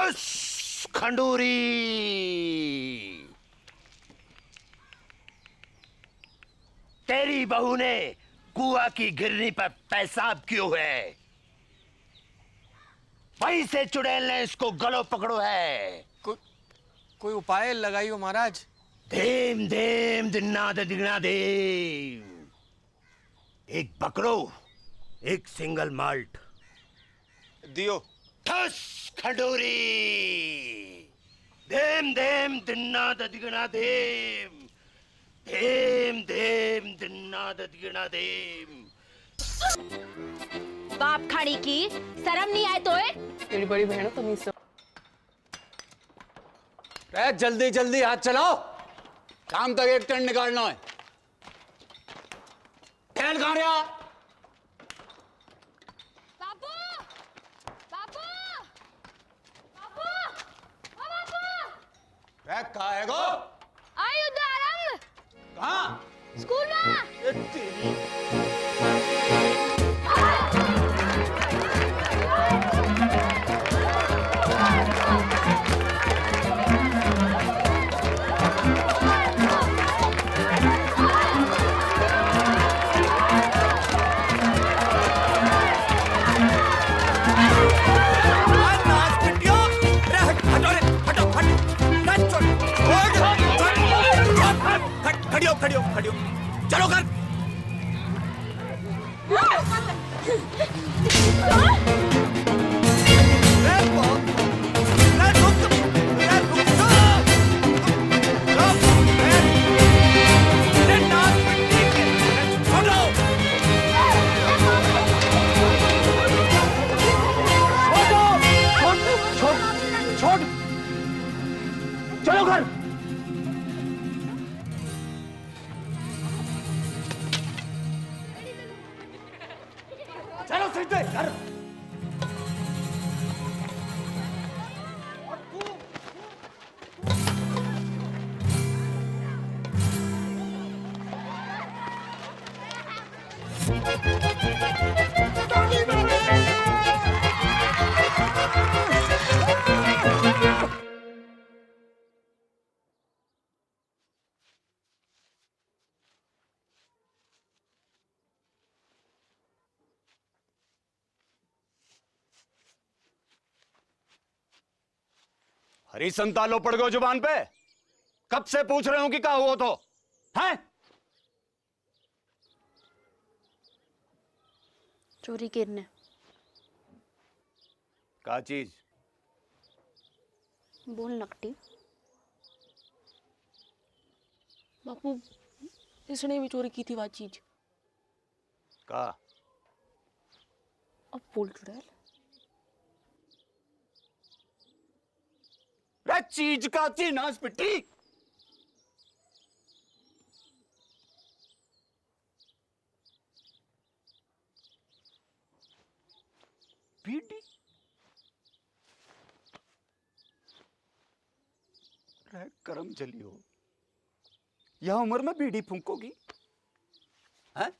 ठस खंडूरी। तेरी बहू ने कुआ की गिरनी पर पेशाब क्यों है? वहीं से चुड़ैल ने इसको गलों पकड़ो है। कोई उपाय लगाइयो महाराज। धीम धीम दिन्ना दिगना धीम। एक बकरो, एक सिंगल माल्ट दियो। ठस खंडूरी। धीम धीम दिन्ना दिगना धीम। धीम धीम दिन्ना दिगना धीम। बाप खाड़ी की शर्म नहीं आए तो तेरी बड़ी बहन तो नहीं। जल्दी जल्दी हाथ चलाओ, शाम तक एक टन निकालना है। ठहर कहां रहा? बाबू बाबू बाबू ओ बाबू कहा है गो? आयु आरंभ कहां? स्कूल में। खड़ियो खड़ियो, चलो कर। चलो घर। चलो सीधे घर। हरी संतालो पड़ गए जुबान पे। कब से पूछ रहे हूं कि क्या हुआ तो है? चोरी करने क्या चीज? बोल नकटी। बापू इसने भी चोरी की थी वो चीज। का? अब बोल चुड़ैल। चीज का थी नाश पिट्टी। बीड़ी? करम चली हो, यह उम्र में बीड़ी फूंकोगी? हैं?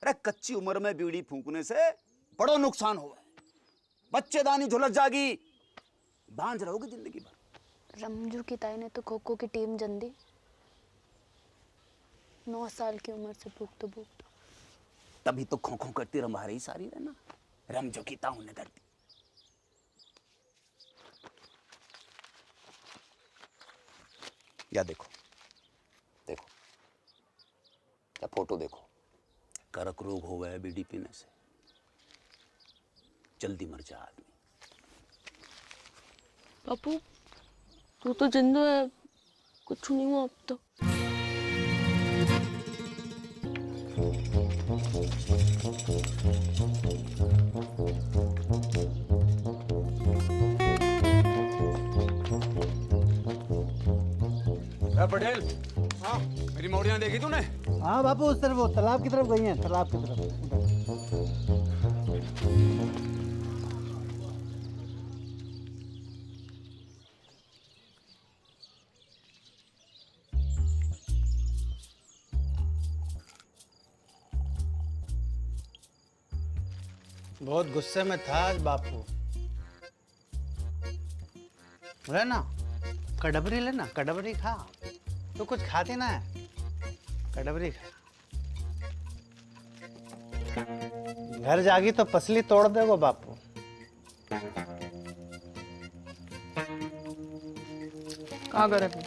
अरे कच्ची उम्र में बीड़ी फूंकने से बड़ो नुकसान हुआ है। बच्चेदानी झुलस जागी, बांझ रहोगे जिंदगी भर। रमजू की ताई ने तो खो खो की टीम जन दी। 9 साल की उम्र से भूखतो भूखतो। तभी तो खो खो करती रंभा रही सारी रहना। रमजो की ताऊ ने दर्दी। या देखो देखो, या फोटो देखो। करक रोग हो गया बीड़ी पीने से, जल्दी मर जा आदमी। बापू तू तो जिंदा है, कुछ नहीं हुआ अब तो। पटेल, हाँ मेरी मौड़ियां देखी तूने? हाँ बापू, उस तरफ वो तालाब की तरफ गई हैं, तालाब की तरफ। बहुत गुस्से में था आज बापू। बोले ना कड़बरी लेना, कड़बरी खा। तो कुछ खाती ना है, कड़बरी खा। घर जागी तो पसली तोड़ देगो बापू। कहाँ करे थे?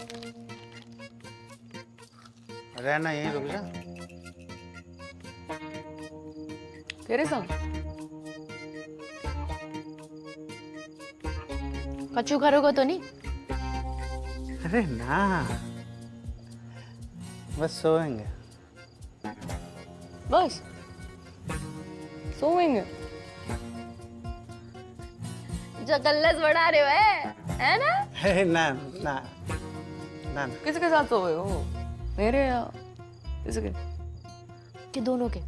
रहना यहीं, रुक जा। तेरे संग? कचू करोगे तो नहीं? अरे ना, बस सोएंगे। बस सोएंगे। जो कल्लस बढ़ा रहे हो है ना? है ना ना ना ना। किसके साथ सोए हो? मेरे या किसके? कि दोनों के?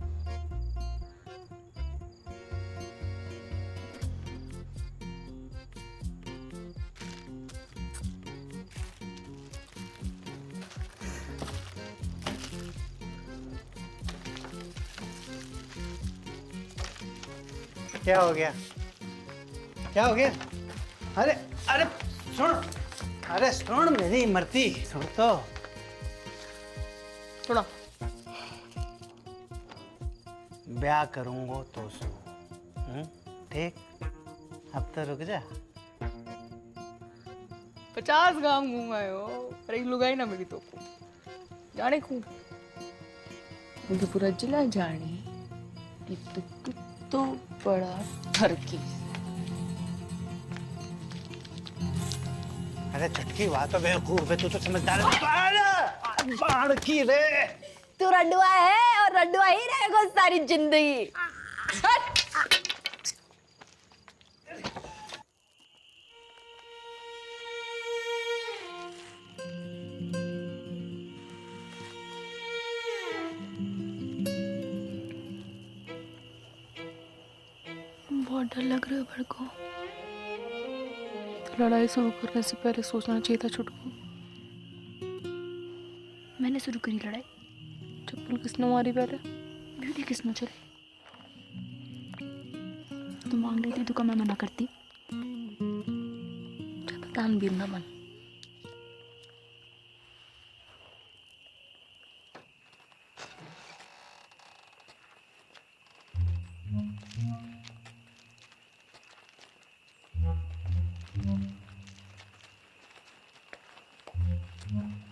क्या हो गया? क्या हो गया? अरे अरे सुन, अरे सुन मेरी मरती, सुन तो। सुना। ब्याह करूंगा तो सुन, ठीक? अब तो रुक जा। 50 गांव घूम आए हो, पर एक लुगाई ना मिली तो जाने खूब। मुझे पूरा जिला जाने कि तो बड़ा ठरकी। अरे चटकी वाह तो बेवकूफ है, तू तो समझदार है। बाढ़ की रे। तू रंडुआ है और रंडुआ ही रहेगा सारी जिंदगी। बहुत डर लग रहा है बड़ को। तो लड़ाई शुरू करने से पहले सोचना चाहिए था छुटकू। मैंने शुरू करी लड़ाई? चप्पल किसने मारी पहले? ब्यूटी किसने चली? तू मांग रही थी तो क्या मैं मना करती? ज्यादा तानबीर ना बन।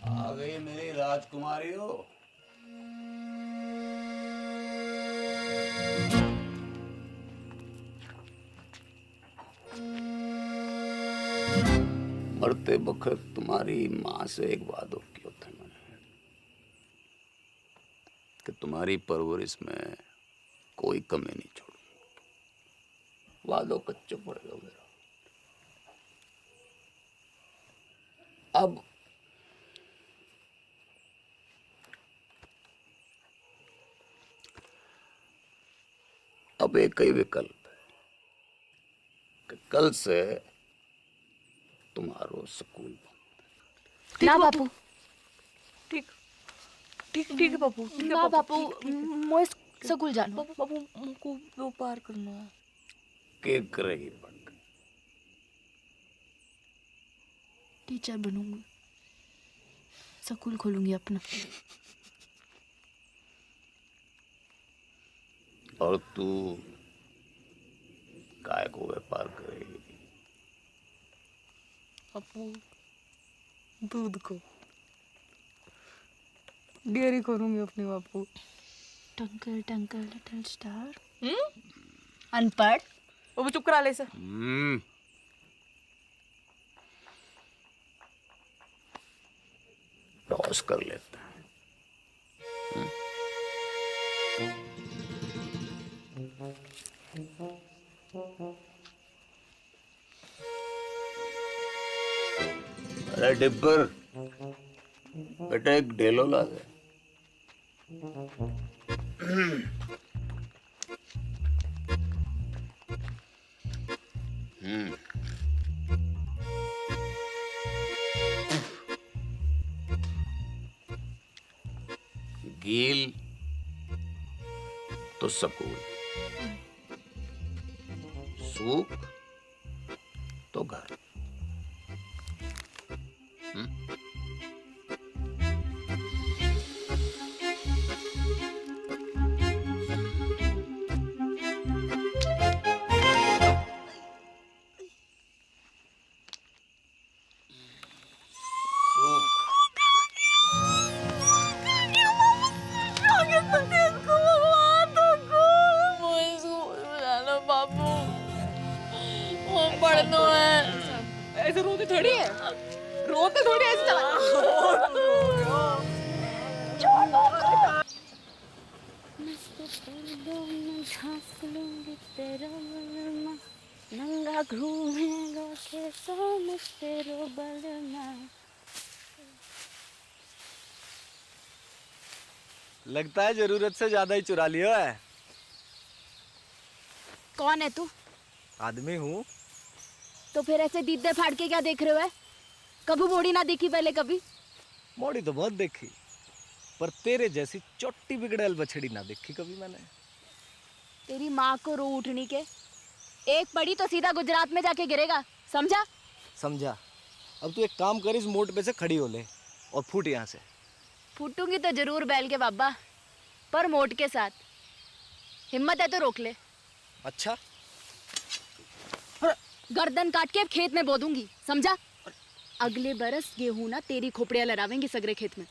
आ गई मेरी राजकुमारी हो। मरते वक्त तुम्हारी माँ से एक वादा किया था मैंने कि तुम्हारी परवरिश में कोई कमी नहीं छोड़ूंगा। वादो कच्चो पड़ेगा मेरा। अब एक ही विकल्प है कि कल से तुम्हारो स्कूल बंद। ना बापू, ठीक ठीक ठीक है बापू। ठीक है ना बापू, मोए ठीक। स्कूल जाना। बापू बापू मुझको वो पार करना है। के करेगी पढ़ कर? टीचर बनूंगी, स्कूल खोलूंगी अपना। और तू काय को व्यापार करेगी? बापू दूध को डेयरी करूंगी अपने बापू। टंकल टंकल लिटिल स्टार। अनपढ़। बापू चुप करा ले इसे। टॉस कर लेते हैं। अरे डिब्बर, बेटा एक ढेलो ला दे। गील तो सकूल, सूख तो घर। बाबू वो पढ़ना है। ऐसे रोते थोड़ी है, रोते थोड़ी ऐसे नंगा घूमेगा कैसा में तेरो बलमा। लगता है जरूरत से ज्यादा ही चुरा लिया है। कौन है तू? आदमी हूँ। तो फिर ऐसे दीदे फाड़ के क्या देख रहे हो है? कभी मोड़ी ना देखी पहले कभी? मोड़ी तो बहुत देखी, पर तेरे जैसी चोटी बिगड़ैल बछड़ी ना देखी कभी मैंने। तेरी माँ को रो उठनी के, एक पड़ी तो सीधा गुजरात में जाके गिरेगा, समझा? समझा। अब तू एक काम कर, इस मोड़ पे से खड़ी हो ले और फूट यहाँ से। फूटूंगी तो जरूर बैल के बाबा, पर मोट के साथ। हिम्मत है तो रोक ले। अच्छा, गर्दन काट के खेत में बो दूंगी, समझा? अगले बरस गेहूं ना तेरी खोपड़ियां लहरावेंगी सगरे खेत में।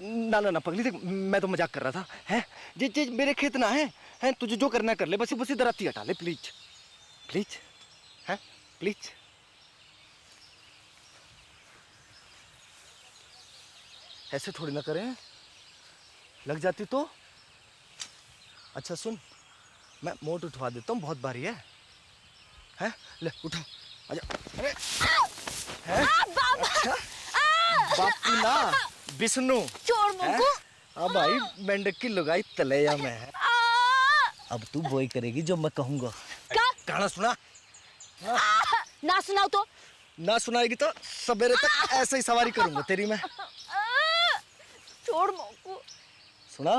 ना ना ना पगली, देख मैं तो मजाक कर रहा था। हैं जे मेरे खेत ना है तुझे जो करना कर ले, बस इधर आती हटा ले प्लीज प्लीज, हैं प्लीज। ऐसे थोड़ी ना करें, लग जाती तो। अच्छा सुन, मैं मोट उठवा देता हूँ, बहुत भारी है। हैं ले उठा, आजा। अरे हैं? अच्छा बापू ना विष्णु चोर मुंगू। अब भाई मेंढक की लुगाई तलैया में है। अब तू वही करेगी जो मैं कहूँगा। क्या? गाना सुना। ना सुनाओ तो? ना सुनाएगी तो सवेरे तक ऐसे ही सवारी करूंगा तेरी मैं। छोड़ मुंगू। सुना।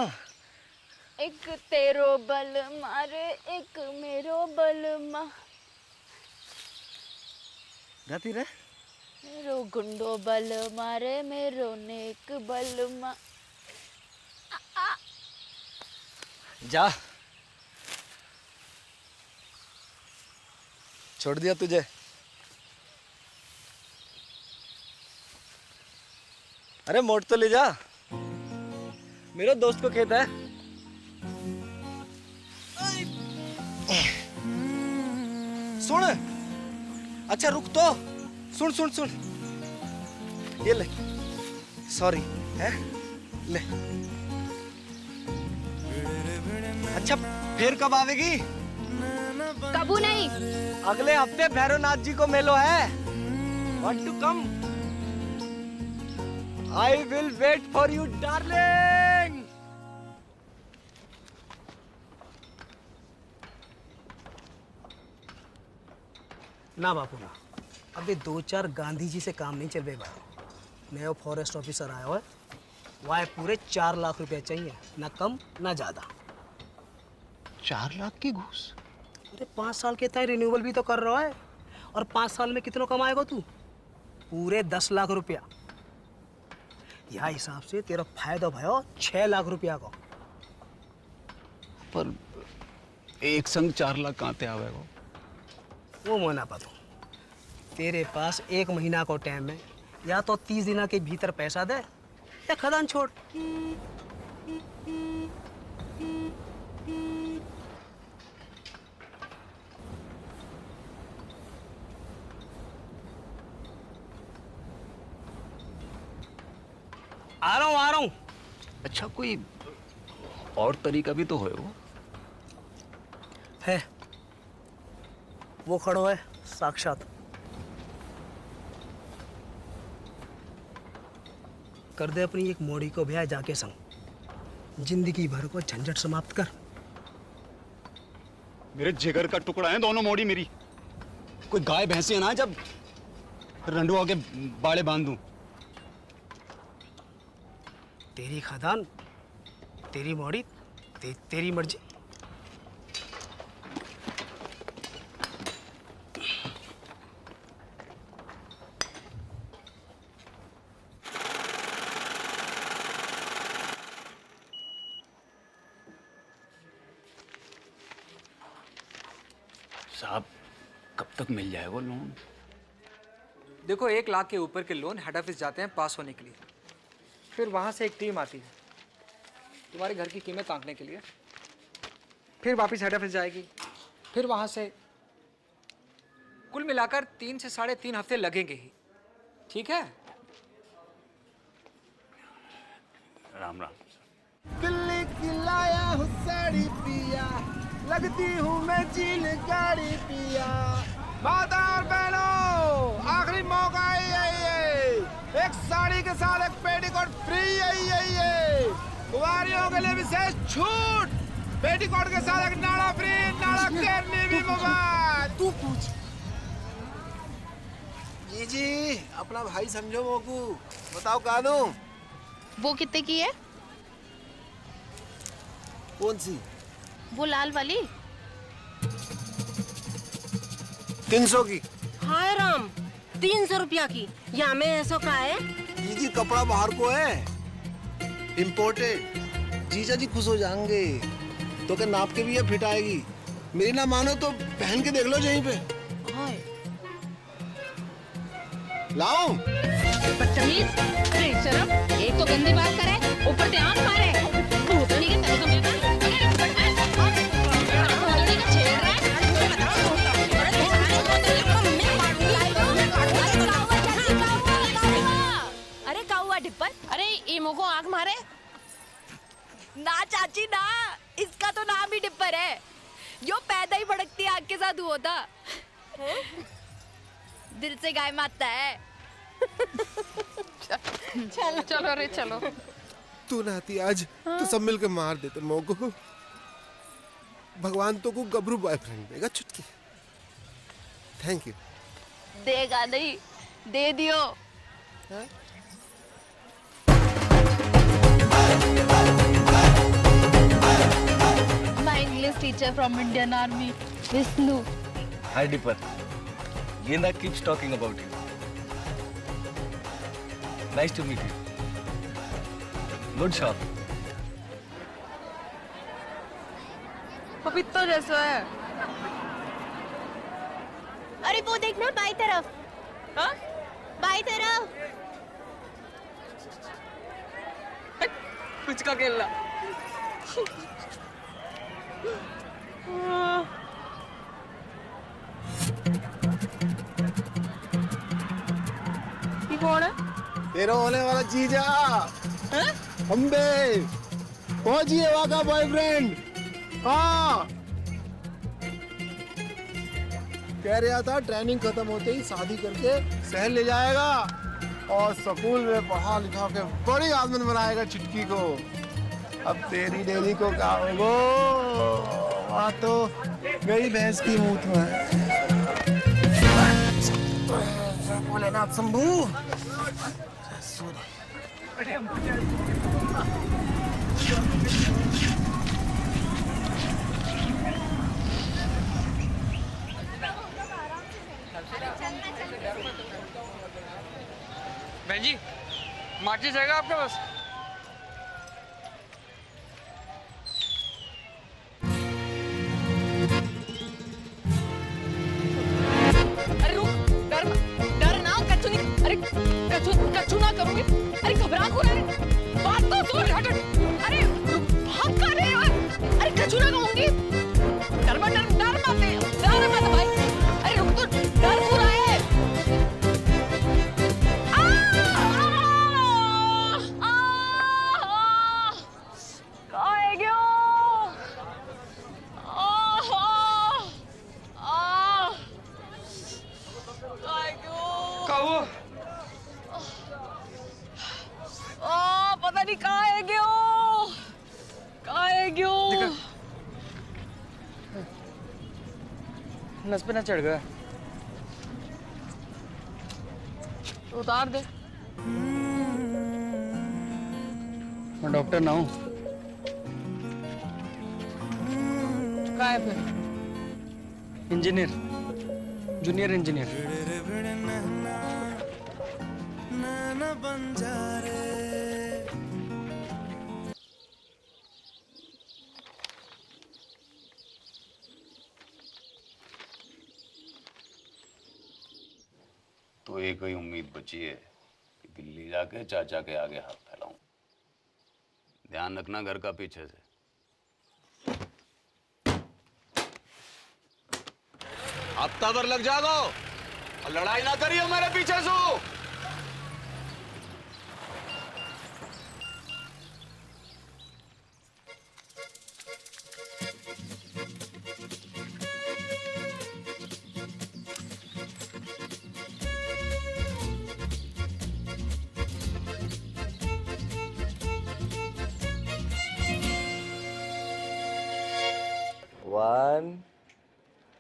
एक तेरो बल मारे एक मेरो बल मा, गाती रहे। मेरो गुंडो बल मारे मेरो नेक बल मा। जा, छोड़ दिया तुझे। अरे मोट तो ले जा, मेरे दोस्त को खेत है। सुन, अच्छा रुक तो, सुन सुन सुन, ये ले, सॉरी है ले। अच्छा फिर कब आवेगी? कबू नहीं। अगले हफ्ते भैरवनाथ जी को मेलो है। Want to come? I will wait for you, darling. ना बापू ना, अभी 2-4 गांधी जी से काम नहीं चल रहा। नया फॉरेस्ट ऑफिसर आया हुआ है, वह पूरे 4 लाख रुपए चाहिए, ना कम ना ज्यादा। 4 लाख की घूस? अरे 5 साल के तय रिन्यूअल भी तो कर रहा है, और 5 साल में कितना कमाएगा तू? पूरे 10 लाख रुपया। यह हिसाब से तेरा फायदा भयो 6 लाख रुपया का। पर एक संग 4 लाख कहाँ ते आवेगा? वो मना पाता हूँ। तेरे पास 1 महीना को टाइम है, या तो 30 दिना के भीतर पैसा दे या खदान छोड़। आ रहा हूँ। अच्छा कोई और तरीका भी तो है वो? है, वो खड़ो है साक्षात। कर दे अपनी एक मोड़ी को ब्याह जाके संग, जिंदगी भर को झंझट समाप्त कर। मेरे जिगर का टुकड़ा है दोनों मोड़ी मेरी। कोई गाय भैंसे ना जब रंडुआ के बाड़े बांध दूं। तेरी खदान, तेरी मोड़ी, तेरी मर्जी। साहब कब तक मिल जाए वो लोन? देखो 1 लाख के ऊपर के लोन हेड ऑफिस जाते हैं पास होने के लिए, फिर वहाँ से एक टीम आती है तुम्हारे घर की कीमत आंकने के लिए, फिर वापस हेड ऑफिस जाएगी, फिर वहाँ से कुल मिलाकर 3 से 3.5 हफ्ते लगेंगे ही। ठीक है? राम राम। दिल्ली की लाया हूँ साड़ी पिया, लगती हूँ मैं चील गाड़ी पिया। माता और बहनों, आखिरी मौका है ये, एक साड़ी के साथ एक पेटीकोट फ्री है। कुंवारियों के लिए विशेष छूट, पेटीकोट के साथ एक नाड़ा फ्री, नाड़ा करनी भी मुबारक। तू पूछ। जी अपना भाई समझो मोकू, बताओ कहा दूं? वो कितने की है? कौन सी? वो लाल वाली 300 की। हाय राम, 300 रुपया की। या में ऐसा का है? जी कपड़ा बाहर को है, इम्पोर्टेड। जीजा जी खुश हो जाएंगे, तो क्या नाप के भी ये फिट आएगी। मेरी ना मानो तो पहन के देख लो यहीं पे। हाय लाओ। बदतमीज, बेशरम, एक तो गंदी बात करे, ऊपर से आंख मारे। भूतनी के तरीका मिलता है। भूतनी का छेड़ रहा है। अरे काउआ डिप्पर, अरे ईमो को आंख मारे। ना चाची ना, इसका तो नाम ही डिप्पर है। यो पैदा ही भड़कती आग के साथ हुआ था। दिल से गाय मारता है। चलो चलो रे चलो। तू नाती आज तो सब मिलकर मार देते मोको। भगवान तो को गबरू बॉयफ्रेंड देगा चुटकी। Thank you. देगा नहीं, दे दियो। My English teacher from Indian Army, Vishnu. Hi Dipper. Genda keeps talking about you. Nice to meet you. Good shot. पपीता जैसा है। अरे वो देखना बाई तरफ। हाँ? बाई तरफ। कुछ का खेलना। ये कौन है? तेरा होने वाला जीजा अम्बे, पहुंचिए वहां का बॉयफ्रेंड। हाँ कह रहा था ट्रेनिंग खत्म होते ही शादी करके शहर ले जाएगा और स्कूल में पढ़ा लिखा के बड़ी आदमी बनाएगा चुटकी को। अब तेरी डेरी को क्या होगो, वहाँ तो मेरी भैंस की मूत में भोलेनाथ शंभू। बहन जी, माचिस रहेगा आपके पास? अरे रुक, डर ना, कच्चू नहीं, अरे कच्चू ना करूंगी। अरे घबरा क्यों रहे? बात तो सुन, हट। अरे भाग कहाँ रहे हो? अरे कच्चू ना कहूंगी। डर मत भाई। अरे रुक तो, डर क्यों रहा है? पता नहीं कहाँ है गयो, नस पे ना चढ़ गया। उतार दे। मैं डॉक्टर ना हूँ। कहाँ है फिर? Engineer, junior engineer. तो एक ही उम्मीद बची है कि दिल्ली जाके चाचा के आगे हाथ फैलाऊं। ध्यान रखना घर का पीछे से। हफ्ता भर लग जागो और लड़ाई ना करियो मेरे पीछे से। One,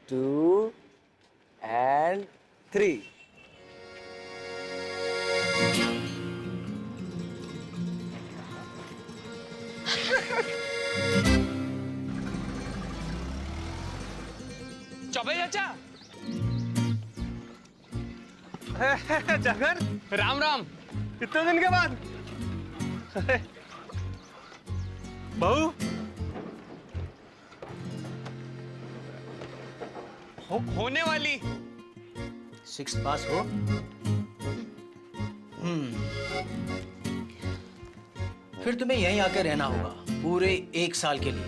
two, and three. Choubey चाचा। जगन, राम राम। इतने दिन के बाद। बहू होने वाली 6 पास हो। फिर तुम्हें यहीं आकर रहना होगा पूरे 1 साल के लिए।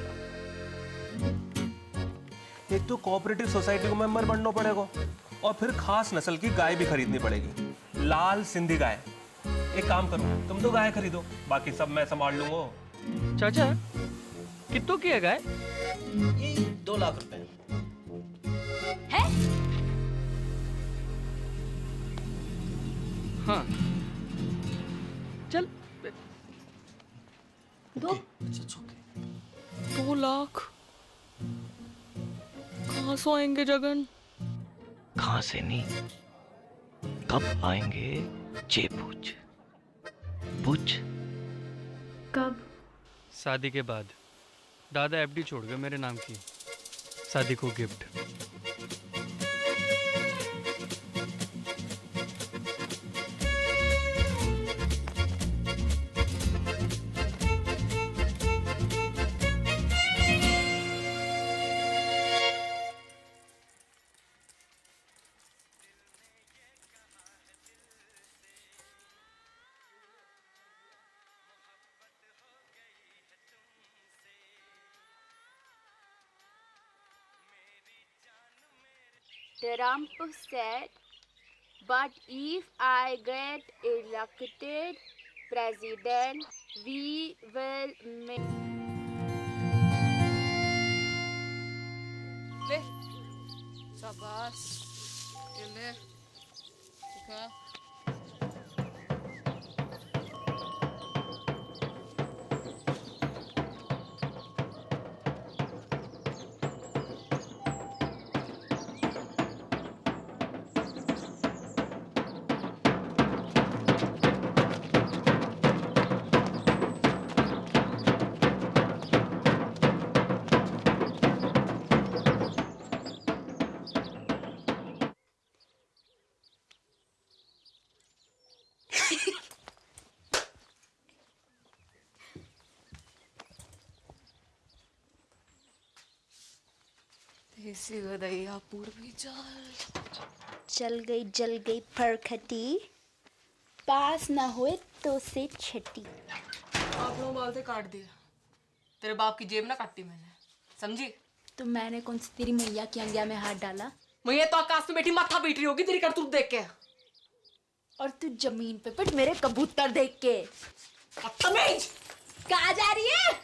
एक तो कोऑपरेटिव सोसाइटी को मेंबर बनना पड़ेगा और फिर खास नस्ल की गाय भी खरीदनी पड़ेगी, लाल सिंधी गाय। एक काम करो, तुम तो गाय खरीदो, बाकी सब मैं संभाल लूंगा। चाचा, कितनों की है गाय? ये 2 लाख रुपए है? हाँ, चल। 2 लाख कहाँ से आएंगे जगन? कहाँ से नहीं, कब आएंगे ये पूछ। पूछ कब? शादी के बाद। दादा एफडी छोड़ गए मेरे नाम की, शादी को gift. The Rampu said, but if I get elected president, we will make... ले, शाबाश, ये ले, ठीक है। देसी गदैया पूर्वी चल गई जल गई फरखटी, पास ना हुए तो से छटी। आप लोग बाल से काट दिया, तेरे बाप की जेब ना काटी मैंने, समझी? तो मैंने कौन सी तेरी मैया की अंगिया में हाथ डाला? मैया तो आकाश में बैठी माथा पीट रही होगी तेरी करतूत देख के। और तू जमीन पे पिट मेरे कबूतर देख के। बदतमीज! कहाँ जा रही है?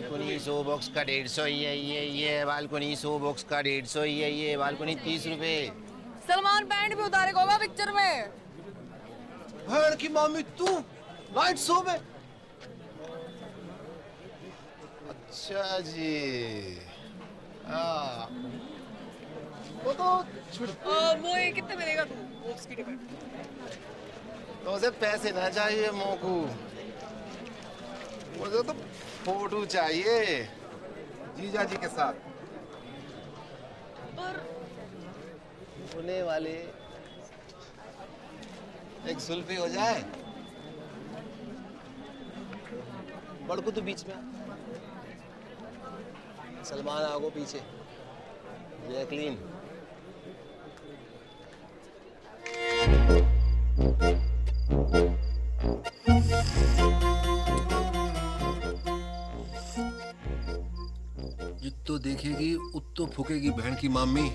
बालकनी 100 बॉक्स का 150 ही है, ये बालकनी 100 बॉक्स का 150 ही है, ये बालकनी 30 रुपए। सलमान पैंट भी उतारेगा होगा पिक्चर में। भैन की मामी तू नाइट शो में? अच्छा जी, हाँ वो तो वो ये कितने मिलेगा तू बॉक्स की टिकट? तो उसे पैसे ना चाहिए मोकू, मुझे तो फोटो चाहिए जीजा जी के साथ। पर होने वाले एक सुल्फी हो जाए। बड़कू तो बीच में, सलमान आगो पीछे, जैकलीन। जित्तो देखेगी उत्तो फूकेगी बहन की मामी।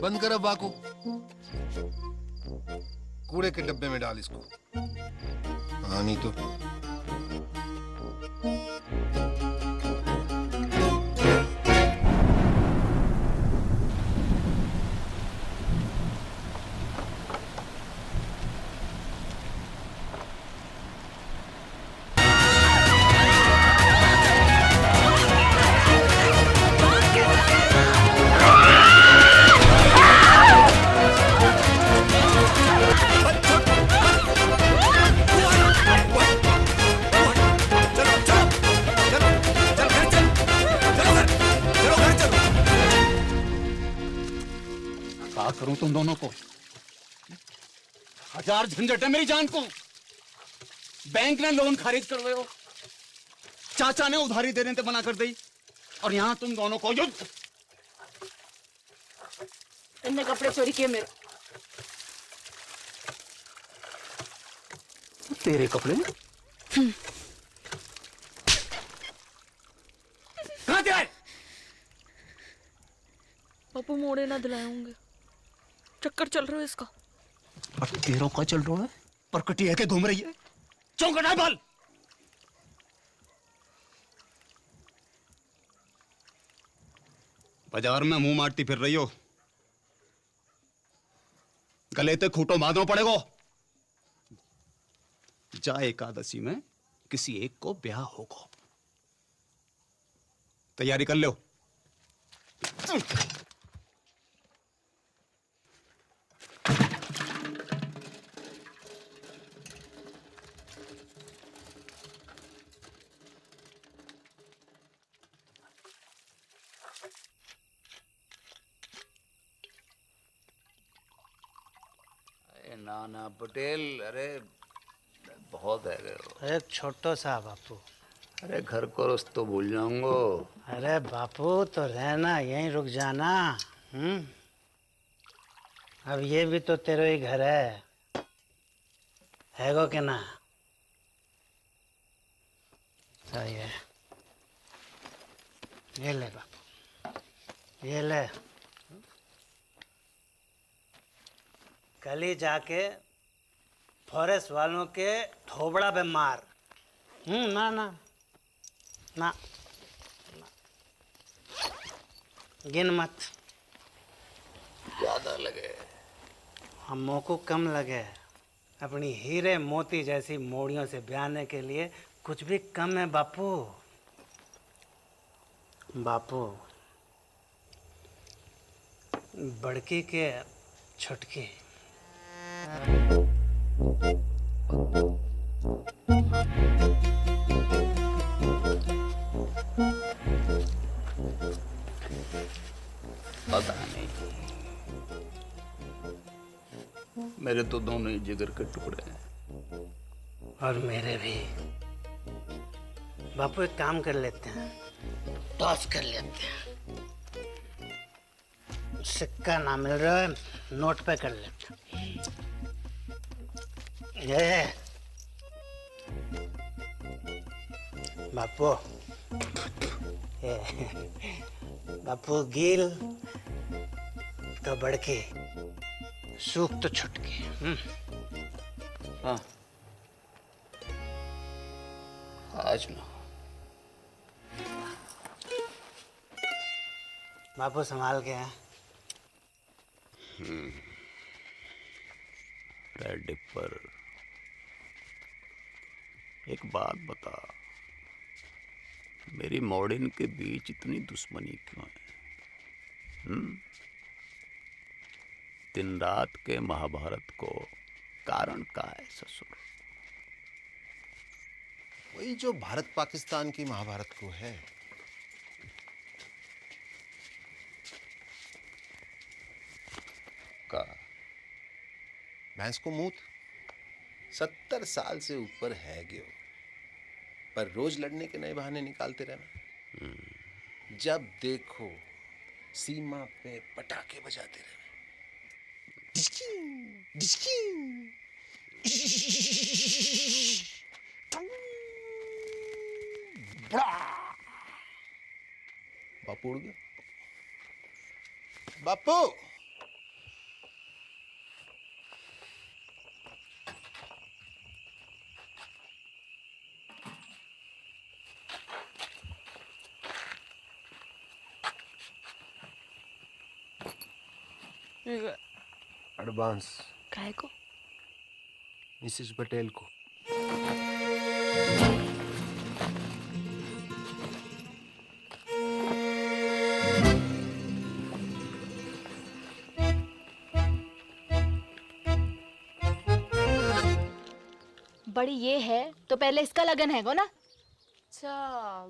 बंद कर अब बाको, कूड़े के डब्बे में डाल इसको। हाँ नहीं तो करूं तुम दोनों को? हजार झंझट है मेरी जान को। बैंक ने लोन खारिज कर रहे हो, चाचा ने उधारी देने से मना कर दी, और यहां तुम दोनों को युद्ध। इनने कपड़े चोरी किए मेरे। तेरे कपड़े? कहां थे? पापू मोड़े ना दिलाए होंगे, चक्कर चल रहा है इसका। और तेरों का चल रहा है, पर कटिया के घूम रही है। चौंकड़ा बाल। बाजार में मुंह मारती फिर रही हो, गले ते खूंटो बांधना पड़ेगा। जा एकादशी में किसी एक को ब्याह होगा, तैयारी कर लो। नाना पटेल, अरे बहुत है गए हो। एक छोटो सा बापू। अरे घर को रुस्त तो भूल जाऊंगो। अरे बापू तो रहना, यहीं रुक जाना। अब ये भी तो तेरे ही घर है गो के ना? सही है, ये ले बापू, ये ले। कल ही जाके फॉरेस्ट वालों के थोबड़ा पे मार। ना ना ना, गिन मत, ज्यादा लगे। हमों को कम लगे। अपनी हीरे मोती जैसी मोड़ियों से ब्याहने के लिए कुछ भी कम है बापू। बापू, बड़की के छुटकी। पता नहीं, मेरे तो दोनों ही जिगर के टुकड़े हैं। और मेरे भी। बापू एक काम कर लेते हैं, टॉस कर लेते हैं। सिक्का ना मिल रहा है, नोट पे कर लेते हैं। ये बापू, बापू गिल तो बड़की, सूख तो छुटकी। हाँ, आज ना बापू संभाल के हैं। रेड डिपर, एक बात बता, मेरी मॉर्डन के बीच इतनी दुश्मनी क्यों है? दिन रात के महाभारत को कारण का है ससुर? वही जो भारत पाकिस्तान की महाभारत को है। का भैंस को मूत 70 साल से ऊपर है गयो, पर रोज लड़ने के नए बहाने निकालते रहना। जब देखो सीमा पे पटाखे बजाते रहना। बापू उड़ गया। बापू एडवांस काहे को? मिसेस पटेल को। बड़ी ये है तो पहले इसका लगन है गो ना। अच्छा,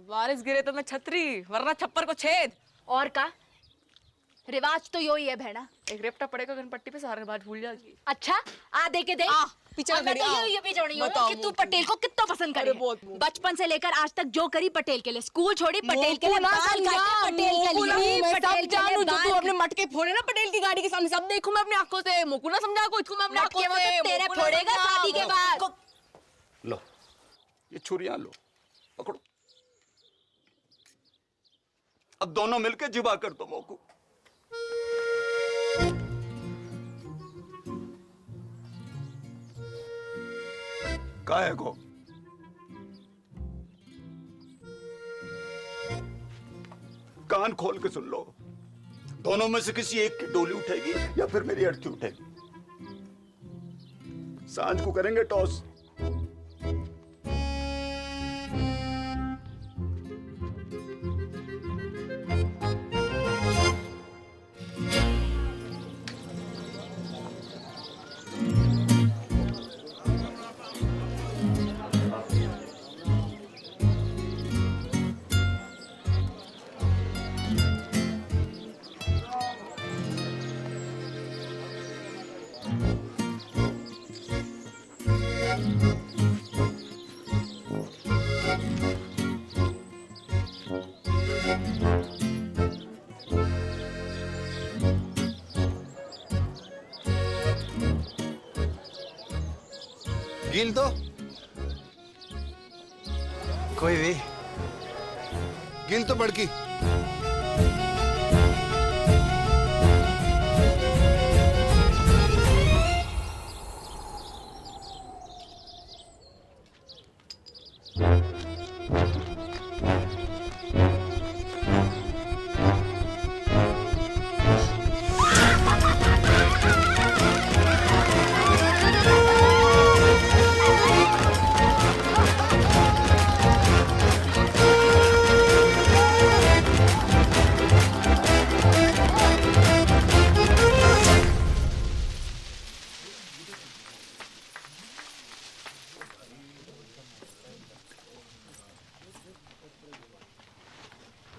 बारिश गिरे तो मैं छतरी, वरना छप्पर को छेद। और का रिवाज तो यो ही है भेड़ा। एक रेपटा पड़ेगा गणपट्टी पे, सारे रिवाज भूल जाएगी। अच्छा आ दे के दे। पीछे और मैं खड़ी, तो ये भी जोड़ी हूँ बताओ कि तू पटेल को कितना पसंद करे। बचपन से लेकर आज तक जो करी पटेल के लिए, स्कूल छोड़ी पटेल के लिए, बाल काटे पटेल के लिए, पटेल के लिए तू अपने मटके फोड़े ना पटेल की गाड़ी के सामने, सब देखूं मैं अपनी आंखों से। मोकू ना समझा को, इसको मैं अपनी आंखों से। तेरे फोड़ेगा शादी के बाद। लो ये छुरियां लो, पकड़ो। अब दोनों मिलके जिबा कर दो मोकू। काहे को? कान खोल के सुन लो, दोनों में से किसी एक की डोली उठेगी या फिर मेरी अर्थी उठेगी। सांझ को करेंगे टॉस। गिल दो, कोई भी गिल तो बड़की।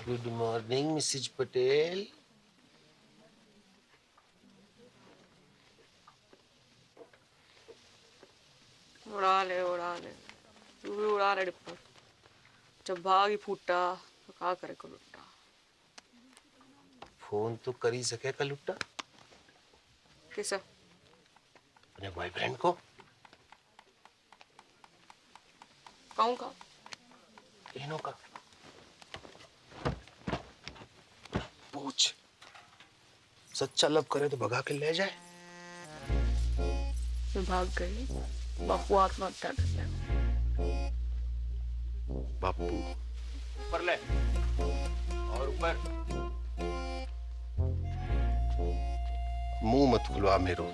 Good morning Mrs Patel. उड़ा ले तू भी उड़ा ले डिप्पर। जब भाग ही फूटा तो क्या करे को लुट्टा। फोन तो कर ही सके का लुट्टा किसे? अपने बॉयफ्रेंड को। कहूँ का? इनो का पूछ, सच्चा लव करे तो भगा के ले जाए। मैं भाग गई, बापू आत्महत्या कर लिया। बापू ऊपर ले और ऊपर। मुंह मत खुलवा मेरो,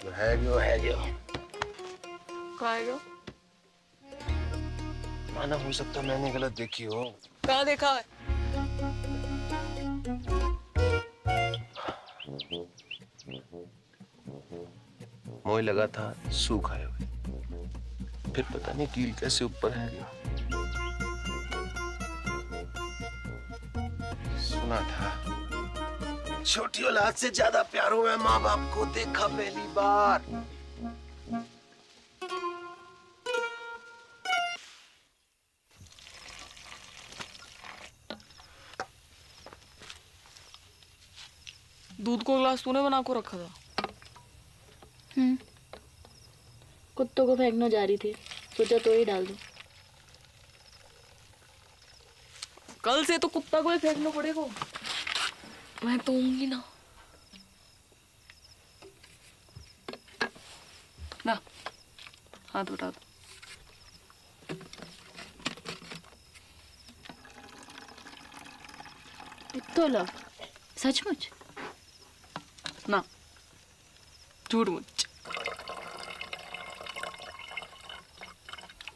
जो है गयो है गयो। कहाँ है गयो? माना हो सकता मैंने गलत देखी हो। कहाँ देखा है? मोह लगा था सूख आए हुए, फिर पता नहीं कील कैसे ऊपर है गया। सुना था छोटी औलाद से ज्यादा प्यार हुआ है माँ बाप को, देखा पहली बार। दूध को गिलास तूने बना को रखा था? कुत्तों को फेंकना जा रही थी, सोचा तो ही डाल दूं। कल से तो कुत्ता को ही फेंकना पड़ेगा। मैं तो होंगी ना। ना हाथ उठा दो। तो लो, सचमुच ना, झूठ मुझ।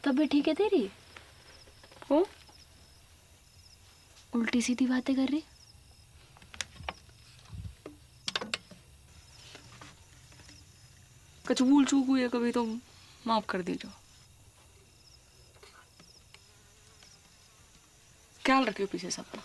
तब भी ठीक है तेरी? हो? उल्टी सीधी बातें कर रही। कुछ भूल चूक हुई है कभी तो माफ कर दीजिए। ख्याल रखियो पीछे से अपना।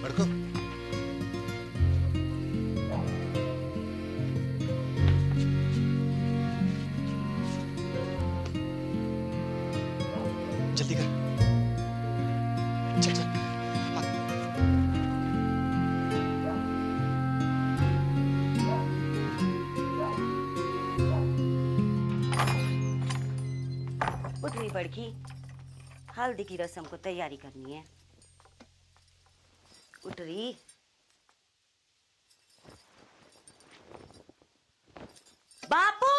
बड़को जल्दी कर, चल चल। उठ रही बड़की, हल्दी की रस्म को तैयारी करनी है। उठ रही। बापू,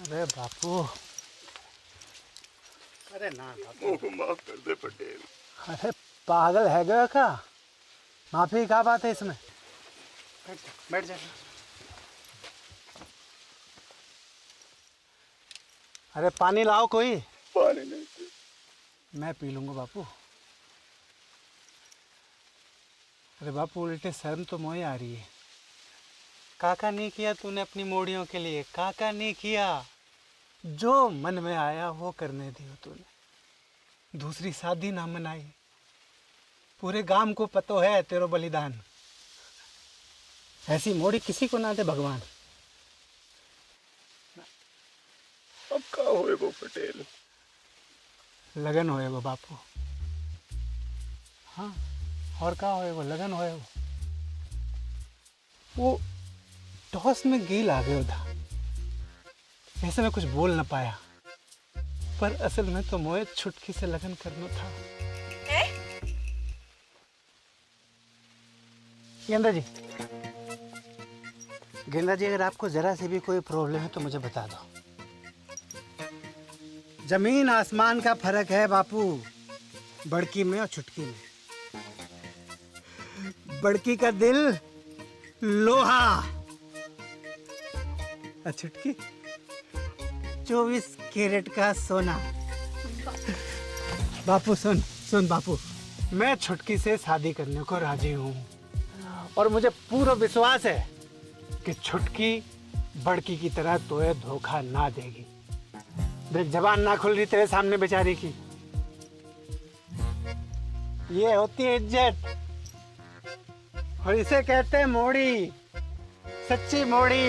अरे बापू, अरे ना मुझको माफ कर दे पटेल। अरे पागल है गया क्या? माफी क्या बात है इसमें? बैठ जा। अरे पानी लाओ कोई। पानी नहीं, मैं पी लूंगा बापू। अरे बापू उल्टे शर्म तो मोही आ रही है। काका नहीं किया तूने अपनी मोड़ियों के लिए, काका नहीं किया। जो मन में आया वो करने दियो तूने। दूसरी शादी ना मनाई। पूरे गांव को पतो है तेरो बलिदान। ऐसी मोड़ी किसी को ना दे भगवान। अब क्या होएगो पटेल? लगन होएगो बापू। हाँ, और क्या होएगो? लगन होएगो। वो टॉस में गेल आ गया था, ऐसे में कुछ बोल ना पाया, पर असल में तो मोए छुटकी से लगन करना था। गेंदा जी, गेंदा जी, अगर आपको जरा से भी कोई प्रॉब्लम है तो मुझे बता दो। जमीन आसमान का फर्क है बापू, बड़की में और छुटकी में। बड़की का दिल लोहा छुटकी 24 कैरेट का सोना। बापू सुन सुन बापू, मैं छुटकी से शादी करने को राजी हूँ और मुझे पूरा विश्वास है कि छुटकी बड़की की तरह तोए धोखा ना देगी। देख जबान ना खुल रही तेरे सामने बेचारी की। ये होती है इज्जत और इसे कहते हैं मोड़ी, सच्ची मोड़ी।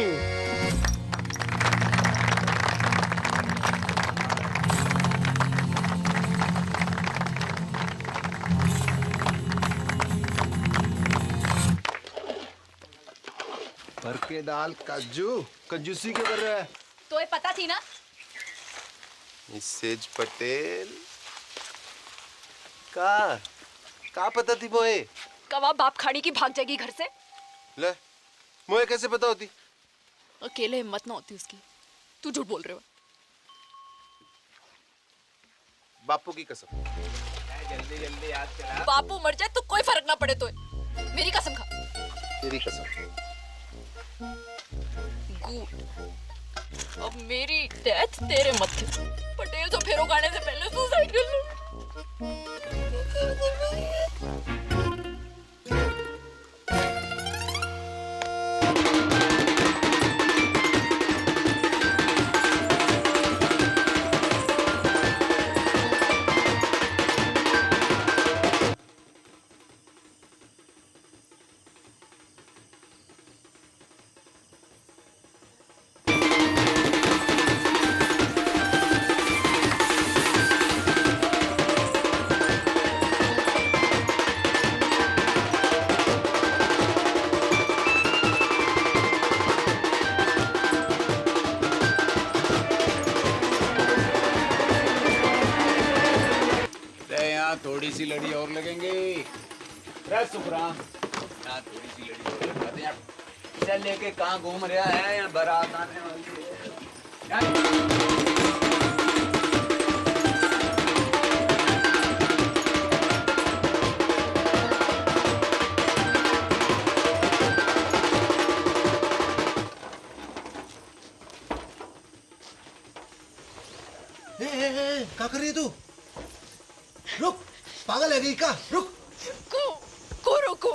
भर के दाल काजू कंजूसी के कर रहा है। तो ये पता थी ना। मिसेज पटेल का पता थी मोए? कबाब बाप खाड़ी की भाग जाएगी घर से। ले मोए कैसे पता होती? अकेले हिम्मत ना होती उसकी। तू झूठ बोल रहे हो। बापू की कसम। जल्दी जल्दी याद करा। बापू मर जाए तो कोई फर्क ना पड़े। तो मेरी कसम खा। तेरी कसम। गुड। अब मेरी डेथ तेरे मत्थे। पटेल तो फेरो गाने से पहले सुसाइड कर लो। थोड़ी सी लड़ी और लगेंगे। सुखराम यहाँ थोड़ी सी लड़ी और लगाते हैं। चल लेके कहाँ घूम रहा है? यहाँ बारात आने वाली है। क्या कर रही है तू? रुक, पागल है गई का? रुक। को रोको।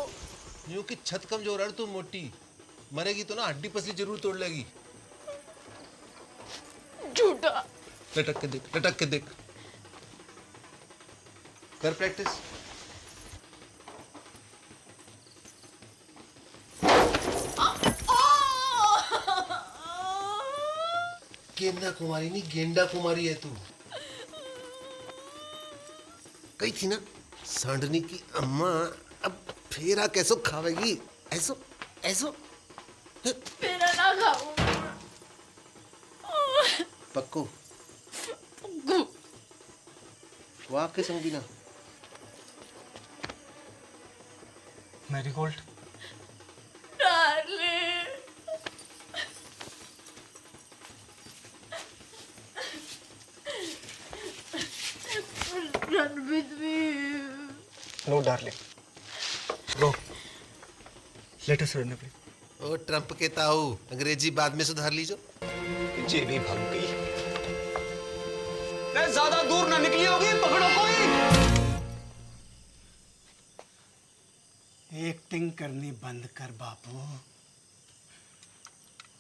यूं कि छत कमजोर है, तू मोटी मरेगी तो ना हड्डी पसली जरूर तोड़ लेगी। झूठा। लटक के देख, लटक के देख। कर प्रैक्टिस। गेंडा कुमारी नहीं, गेंडा कुमारी है तू। कही थी ना सांडनी की अम्मा, अब फेरा कैसो खावेगी? ऐसो ऐसो मेरा ना खाओ। पक्को वाह के संगीना। Marigold. Run with me. No, darling. Go. Let us run away. O Trump के ताऊ, अंग्रेजी बाद में सुधार लीजो। जेबी भाग गई। ज्यादा दूर ना निकली होगी, पकड़ो कोई। एक्टिंग करनी बंद कर बापू,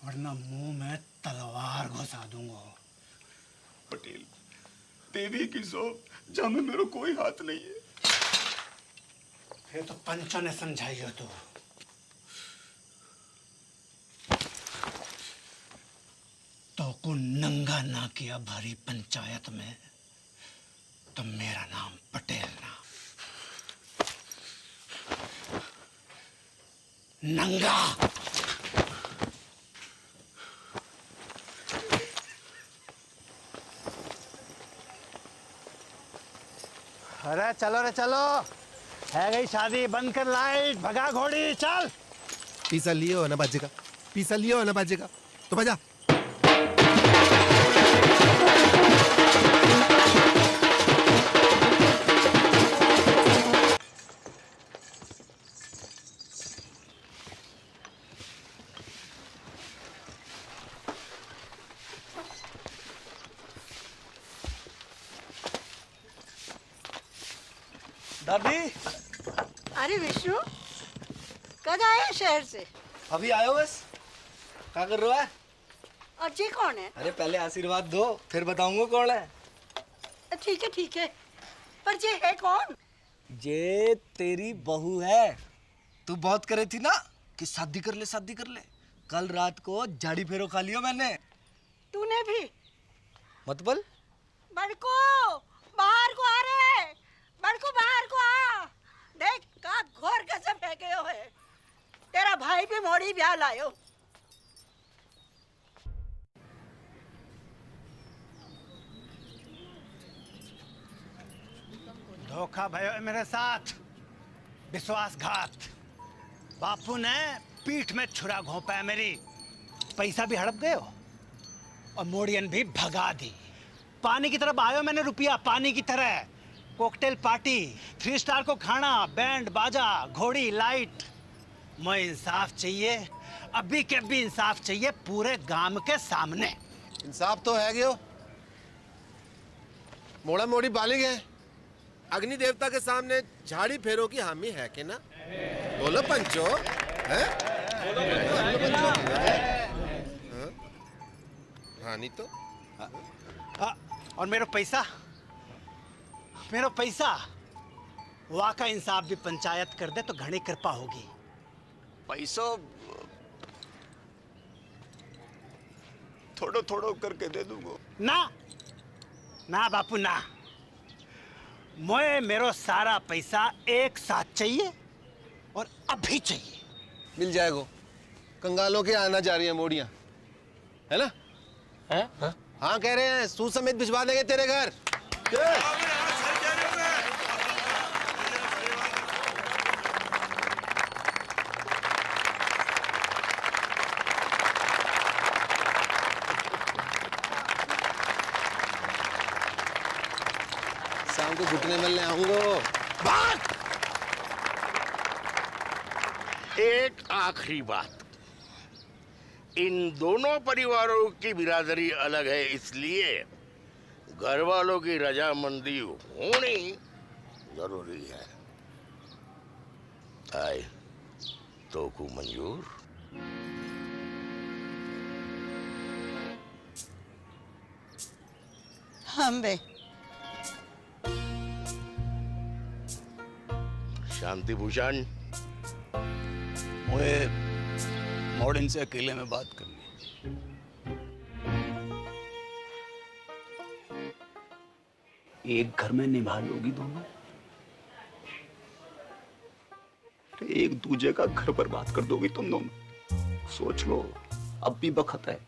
वरना मुंह में तलवार घुसा दूंगा। पटेल, देवी की सो जा में मेरा कोई हाथ नहीं है। ये तो पंचों ने समझाई हो तो। को नंगा ना किया भारी पंचायत में तो मेरा नाम पटेल ना। नंगा। अरे चलो रे चलो, है गई शादी, बंद कर लाइट, भगा घोड़ी, चल। पीसा लियो ना बाजेगा, पीसा लियो ना बाजेगा, तो बजा। दादी अरे विष्णु कद आए शहर से? अभी आयो बस। क्या कर रहा है? और ये कौन है? अरे पहले आशीर्वाद दो फिर बताऊंगा कौन है। ठीक है पर ये है कौन? ये तेरी बहू है। तू बहुत करे थी ना कि शादी कर ले। कल रात को झाड़ी फेरो खा लियो मैंने। तूने भी? मतलब? बड़को बाहर को आ रे, बड़को बाहर को आ। देख का घोर गजब है गयो है। तेरा भाई भी मोड़ी ब्याह लायो। धोखा भयो है मेरे साथ, विश्वासघात। बापू ने पीठ में छुरा घोंपा है मेरी। पैसा भी हड़प गए हो और मोड़ियन भी भगा दी। पानी की तरफ आयो मैंने रुपया, पानी की तरह। कॉकटेल पार्टी, 3 स्टार को खाना, बैंड बाजा, घोड़ी लाइट। मुझे इंसाफ चाहिए, अभी के भी इंसाफ चाहिए पूरे गांव के सामने। इंसाफ तो है गयो। मोड़ा मोड़ी बालिग है, अग्नि देवता के सामने झाड़ी फेरो की हामी है कि ना? बोलो पंचो, हैं? हाँ नहीं तो। और मेरा पैसा वहाँ का इंसाफ भी पंचायत कर दे तो घनी कृपा होगी। पैसो थोड़ो थोड़ो करके दे दूंगा। ना बापू ना, मुझे मेरो सारा पैसा एक साथ चाहिए और अभी चाहिए। मिल जाएगा। कंगालों के आना जा रही है मोड़ियां, है ना? हैं? हाँ कह रहे हैं, सूद समेत भिजवा देंगे तेरे घर। शाम को घुटने मिलने आऊंगा। बात एक आखिरी बात, इन दोनों परिवारों की बिरादरी अलग है, इसलिए घर वालों की रजामंदी होनी जरूरी है। आए तो को मंजूर? हम बे शांति भूषण, मुझे मॉडर्न से अकेले में बात करनी। एक घर में निभा लोगी दोनों, एक दूजे का घर बर्बाद कर दोगी तुम दोनों। सोच लो, अब भी वक्त है।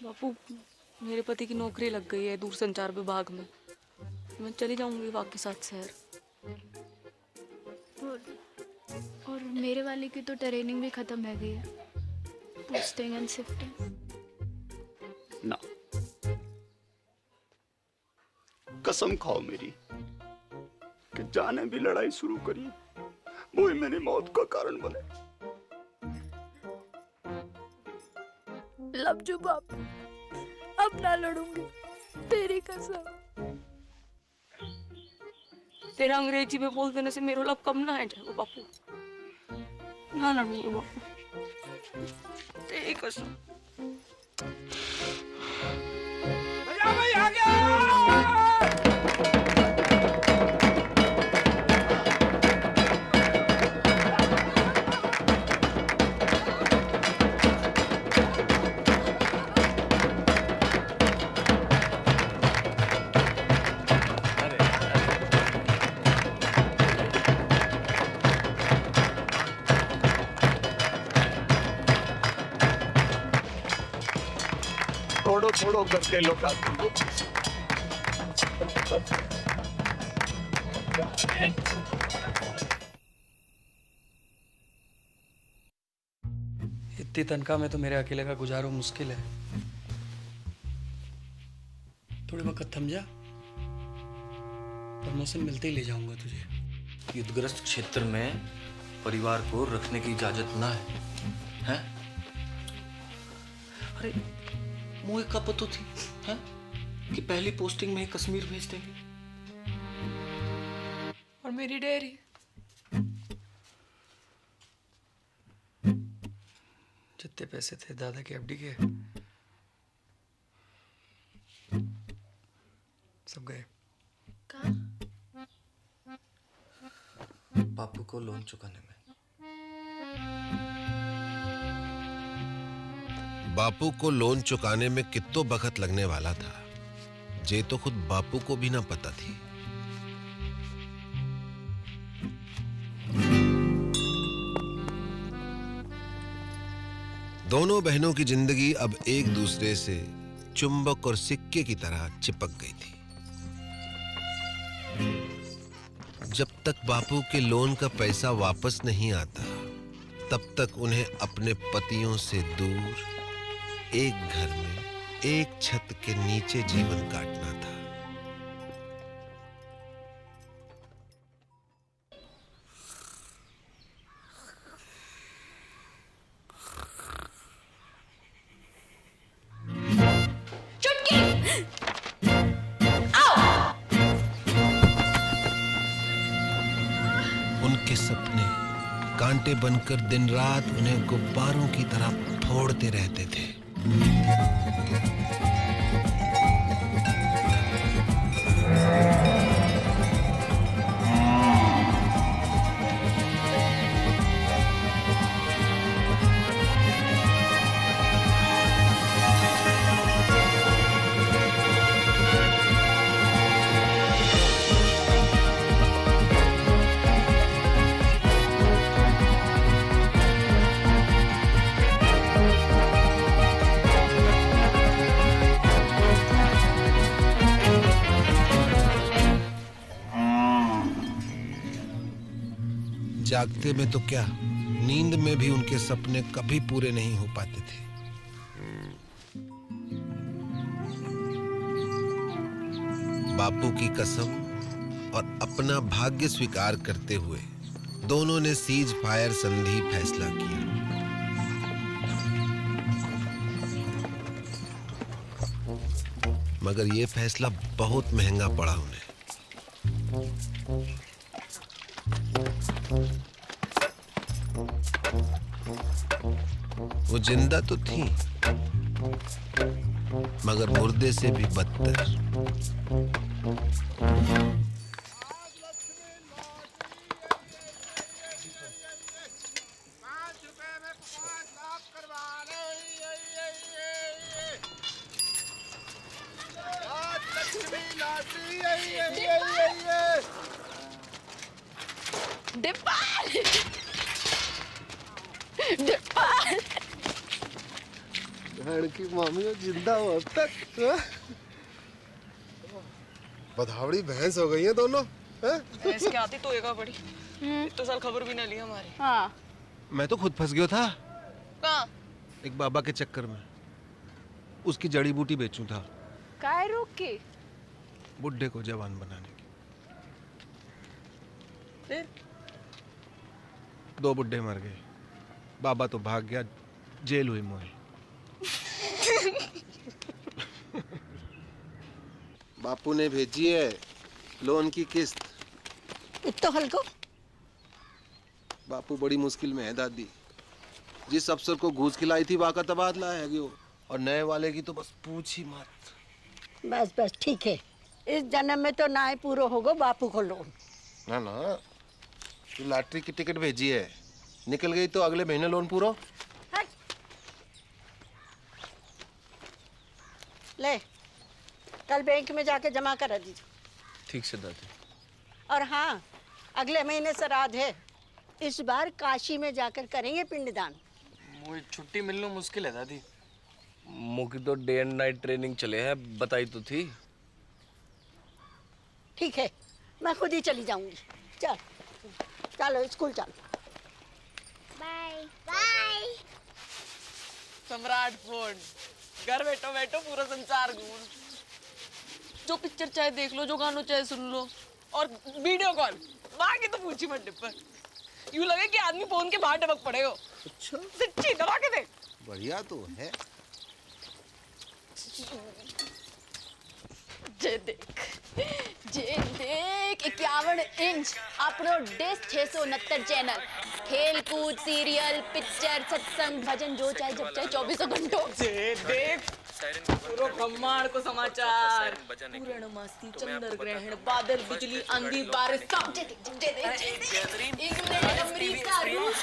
बापू, मेरे पति की नौकरी लग गई है दूरसंचार विभाग में। मैं चली जाऊंगी वापस के साथ शहर। और मेरे वाले की तो ट्रेनिंग भी खत्म है गई है, पोस्टिंग एंड शिफ्टिंग। ना, कसम खाओ मेरी कि जाने भी लड़ाई शुरू करी वो ही मेरी मौत का कारण बने। लवजू बापू, अब ना लड़ूंगी, तेरी कसम। तेरा अंग्रेजी में बोल देने से मेरा लब कम ना है जाएगा बापू। ना लड़ूंगी बापू, तेरी कसम। भाई आ गया। थोड़ो करके लोग इतनी तनख्वाह में तो मेरे अकेले का गुजारो मुश्किल है। थोड़े वक्त थम जा, प्रमोशन मिलते ही ले जाऊंगा तुझे। युद्धग्रस्त क्षेत्र में परिवार को रखने की इजाजत ना है, हैं? अरे मोए का पतो थी, हैं? कि पहली पोस्टिंग में ही कश्मीर भेज देंगे। और मेरी डेयरी। जितने पैसे थे दादा के एफडी के सब गए। बापू को लोन चुकाने में। बापू को लोन चुकाने में कितो वक्त लगने वाला था, जे तो खुद बापू को भी ना पता थी। दोनों बहनों की जिंदगी अब एक दूसरे से चुंबक और सिक्के की तरह चिपक गई थी। जब तक बापू के लोन का पैसा वापस नहीं आता, तब तक उन्हें अपने पतियों से दूर एक घर में एक छत के नीचे जीवन काटना था। उनके सपने कांटे बनकर दिन रात उन्हें गुब्बारों की तरह फोड़ते रहते थे। जागते में तो क्या, नींद में भी उनके सपने कभी पूरे नहीं हो पाते थे। बापू की कसम और अपना भाग्य स्वीकार करते हुए दोनों ने सीज फायर संधि फैसला किया। मगर यह फैसला बहुत महंगा पड़ा उन्हें। वो जिंदा तो थी, मगर मुर्दे से भी बदतर। की मामी जिंदा हो अब तक। बधावड़ी भैंस हो गई है दोनों। भैंस के आती तो एगा बड़ी। तो साल खबर भी ना ली हमारी। हाँ। मैं तो खुद फंस गया था कहाँ? एक बाबा के चक्कर में। उसकी जड़ी बूटी बेचूं था। काय रोक के? बुड्ढे को जवान बनाने की। फिर? 2 बुड्ढे मर गए, बाबा तो भाग गया, जेल हुई मोही। बापू ने भेजी है लोन की किस्त। इतो हल्को? बापू बड़ी मुश्किल में है दादी। जिस अफसर को घूस खिलाई थी वहाँ का तबादला है वो, और नए वाले की तो बस पूछ ही मत। बस बस ठीक है, इस जन्म में तो ना ही पूरा होगा बापू को लोन। ना ना, तू लॉटरी की टिकट भेजी है, निकल गई तो अगले महीने लोन पूरा। ले, कल बैंक में जाके जमा करा दीजिए। ठीक से दादी। और हाँ, अगले महीने श्राद्ध है, इस बार काशी में जाकर करेंगे पिंडदान। मुझे छुट्टी मिलना मुश्किल है दादी। मुझे तो डे एंड नाइट ट्रेनिंग चले है, बताई तो थी। ठीक है, मैं खुद ही चली जाऊंगी। चल चलो स्कूल चलो। Bye bye. सम्राट फोन, घर बैठो बैठो पूरा संसार घूम। जो पिक्चर चाहे देख लो, जो गानों चाहे सुन लो, और वीडियो कॉल बाकी तो पूछी मत डिब्बर। यूं लगे कि आदमी फोन के बाहर टपक पड़े हो। अच्छा, सच्ची दबा के देख। बढ़िया तो है। जे देख 51 इंच अपनो डिश 669 चैनल खेल कूद सीरियल पिक्चर सत्संग भजन जो चाहे जब चाहे 24 घंटों देख पूरो ब्रह्मांड को समाचार पूर्णमासी चंद्र ग्रहण बादल बिजली आंधी बारिश सब इंग्लैंड अमेरिका रूस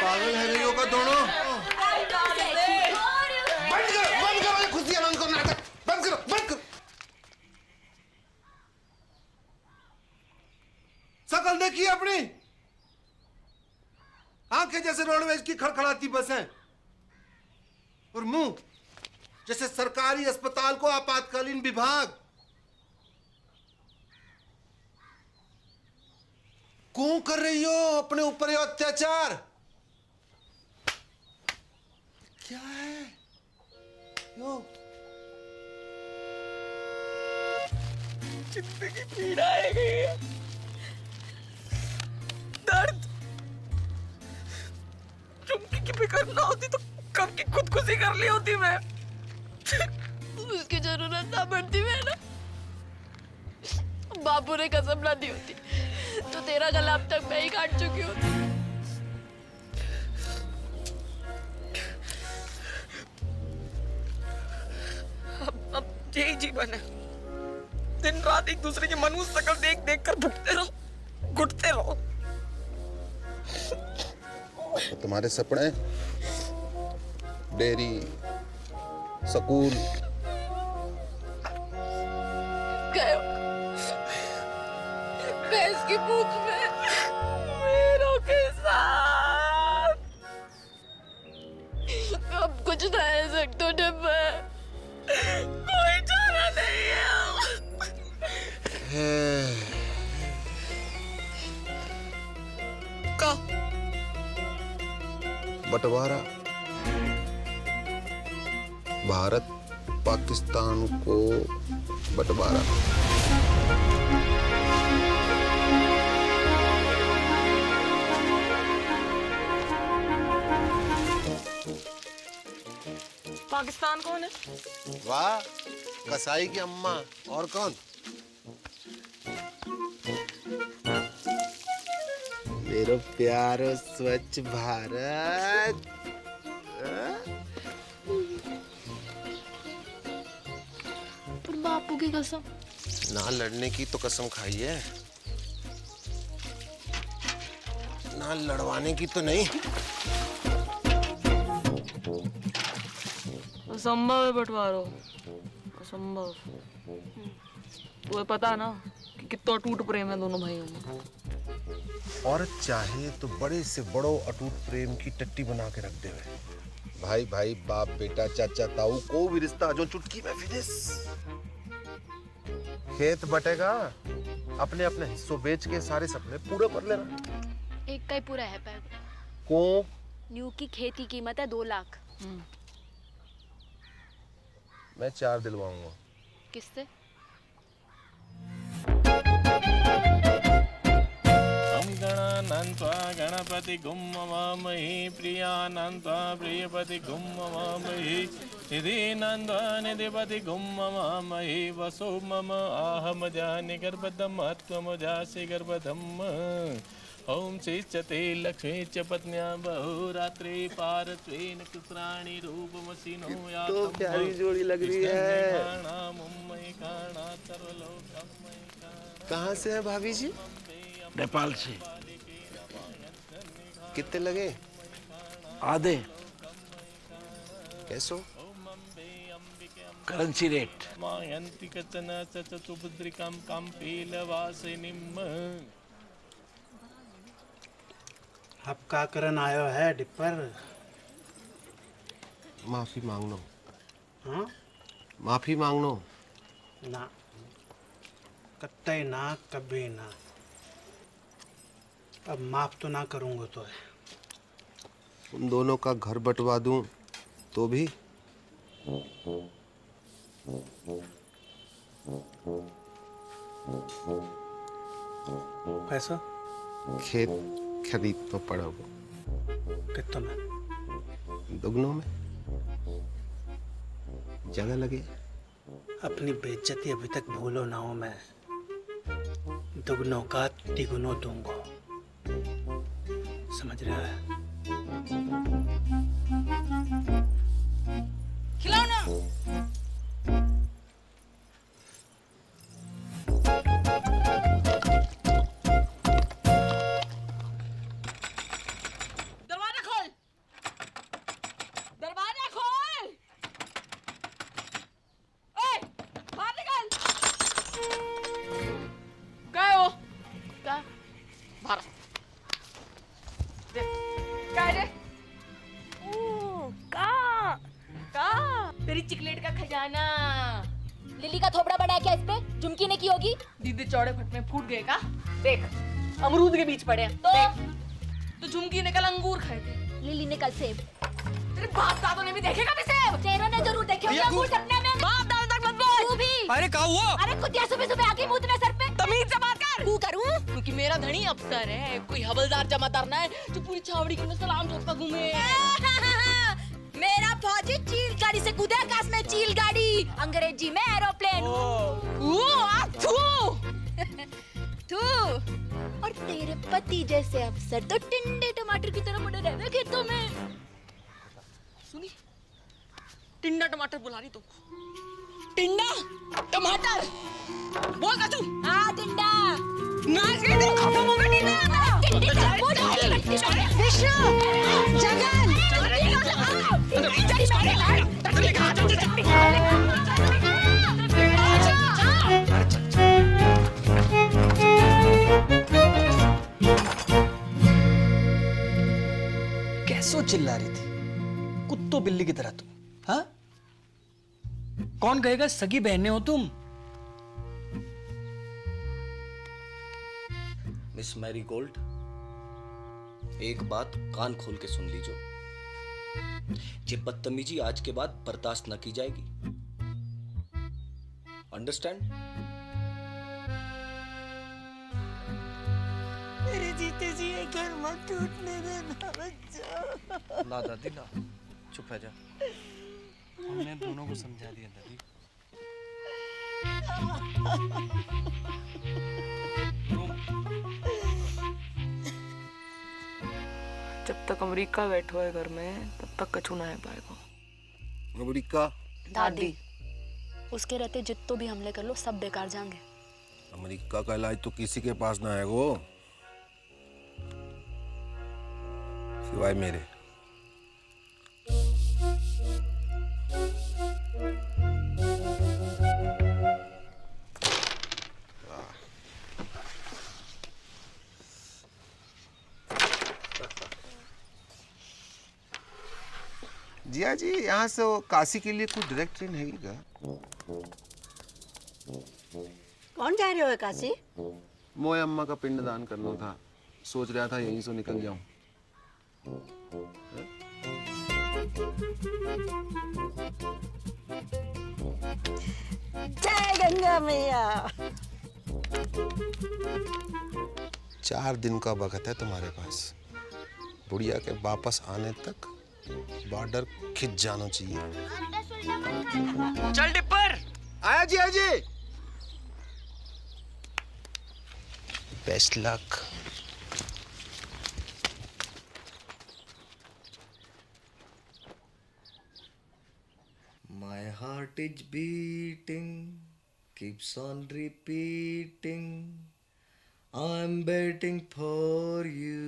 पागल है रे का दोनों। बंद करो ये खुशी आनंद को नाटक बंद करो। शकल देखिए अपनी, आंखें जैसे रोडवेज की खड़खड़ाती बसें और मुंह जैसे सरकारी अस्पताल को आपातकालीन विभाग। क्यों कर रही हो अपने ऊपर ये अत्याचार? क्या है यो? जिंदगी पीड़ा है गई दर्द चुमकी की फिक्र ना होती तो कब की खुदकुशी कर ली होती मैं। उसकी जरूरत ना पड़ती मैं ना, बापू ने कसम ना दी होती तो तेरा गला अब तक मैं ही काट चुकी होती। अब यही जीवन है, दिन रात एक दूसरे की मनुष्य शक्ल देख देख कर भुगते रहो घुटते रहो। तो तुम्हारे सपने डेयरी स्कूल गए भैंस की पूंछ में मेरों के साथ अब कुछ ना है सकते डिब्बा, कोई चारा नहीं है। का बंटवारा भारत पाकिस्तान को बंटवारा। पाकिस्तान कौन है? वाह, कसाई की अम्मा। और कौन? मेरा प्यारो स्वच्छ भारत। पर बापू की कसम ना लड़ने की तो कसम खाई है, ना लड़वाने की तो नहीं। असंभव है बंटवारो, असंभव। तुम्हें पता ना कि कितना अटूट प्रेम है दोनों भाइयों में। और चाहे तो बड़े से बड़ो अटूट प्रेम की टट्टी बना के रख दे। भाई भाई, बाप बेटा, चाचा ताऊ, को भी रिश्ता जो चुटकी में फिनिश। खेत बटेगा, अपने अपने हिस्सों बेच के सारे सपने पूरे कर लेना। एक का ही पूरा है पैर को न्यू की खेत की कीमत है 2 लाख। मैं 4 दिलवाऊंगा। किससे? गणानन्त्वा गणपति गुम्मवामहि प्रियानन्त्वा प्रियपति गुम्मवामहि निधिनन्त्वा निधिपति गुम्मवामहि वसो मम आहमजानि गर्भदम् त्वमजासि गर्भदम्। ओम श्रीचते लक्ष्मी च पत्न्या बहुरात्रि पारत्वेन कुत्राणि रूपमसिनो या तो प्यारी जोड़ी लग रही है। कहाँ से है भाभी जी? नेपाल से। कितने लगे? आधे। कैसो? Currency rate. मायन्ति कचन चतुर्भुद्रिकां काम्पीलवासिनीम्। अब का करन आयो है डिप्पर? माफी मांगनो। हाँ? माफी मांगनो। ना, कत्ते ना, कभी ना। अब माफ तो ना करूंगा तो है। उन दोनों का घर बंटवा दूं तो भी? पैसा खेत खरीद तो पड़ा वो। कितना में? दुगनों में जगह लगे। अपनी बेइज्जती अभी तक भूलो ना हो। मैं दुगनों का तिगुनों दूंगा, समझ रहा है? खिलाओ ना। दरवाजा खोल, दरवाजा खोल। ओए, बाहर निकल। गए हो? क्या? बाहर। क्या है? तेरी चिकलेट का खजाना। लिली का थोबड़ा बना क्या इस पे? झुमकी ने की होगी। दीदी चौड़े फट में फूट गए का? देख, अमरूद के बीच पड़े हैं। तो झुमकी ने कल अंगूर खाए थे, लिली ने कल सेब। तेरे बाप दादों ने भी देखे कभी सेब? तेरों ने जरूर देखे होंगे अंगूर सपने में। बाप दादा तक मत बोल। तू भी। अरे क्या हुआ? अरे कुतिया सुबह सुबह आके मुंह सर पे। तमीज से बात कर। तू करूं? क्योंकि मेरा धनी अफसर है, कोई हवलदार जमादार ना है जो पूरी छावड़ी के अंदर सलाम ठोकता घूमे। मेरा फौजी चील गाड़ी से कूदे आकाश में, चील गाड़ी अंग्रेजी में एरोप्लेन। तू और तेरे पति जैसे अफसर तो टिंडे टमाटर की तरह पड़े रहते खेतों में। सुनी, टिंडा टमाटर बुला रही तो। टिंडा टमाटर बोल कचू। हाँ टिंडा। नाच के दिन खत्म हो गया टिंडा। विष्णु, जगन, कैसो चिल्ला रही थी कुत्तों बिल्ली की तरह तुम? हाँ, कौन कहेगा सगी बहनें हो तुम? मिस मैरी गोल्ड, एक बात कान खोल के सुन लीजिए। ये बदतमीजी आज के बाद बर्दाश्त न की जाएगी। अंडरस्टैंड? मेरे जीते जी ये घर मत टूटने देना बच्चा। ना दादी ना, चुप है जा। हमने दोनों को समझा दिया दादी। जब तक अमेरिका बैठो है घर में, तब तक कछु ना है पाएगा। अमेरिका? दादी, उसके रहते जित्तो भी हमले कर लो सब बेकार जाएंगे। अमेरिका का इलाज तो किसी के पास ना है वो, सिवाय मेरे। जिया जी, यहाँ से वो काशी के लिए कुछ डायरेक्ट ट्रेन है क्या? कौन जा रहे हो काशी? मोए अम्मा का पिंडदान करना था, सोच रहा था यहीं से निकल जाऊं। जय गंगा मैया। 4 दिन का वक्त है तुम्हारे पास। बुढ़िया के वापस आने तक बॉर्डर खिंच जाना चाहिए। चल डिप्पर। आया जी, आया जी। Best luck. My heart is beating, keeps on repeating. I'm waiting for you.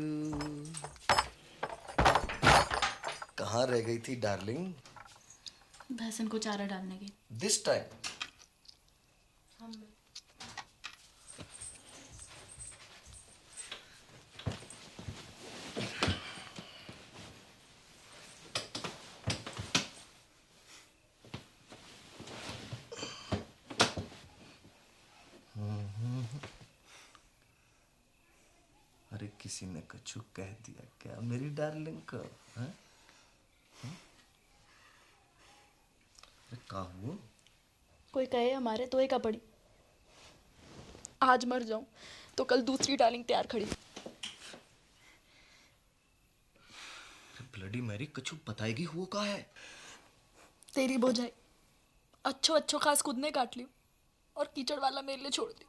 कहाँ रह गई थी डार्लिंग? भैंसन को चारा डालने की। This time. अरे किसी ने कछु कह दिया क्या मेरी डार्लिंग को? हाँ? अरे का हुआ? कोई कहे हमारे तो एक पड़ी। आज मर जाऊं तो कल दूसरी डार्लिंग तैयार खड़ी। ब्लडी मैरी, कछु बताएगी हुआ का है? तेरी बोझाई अच्छो खास खुद ने काट ली और कीचड़ वाला मेरे लिए छोड़ दी।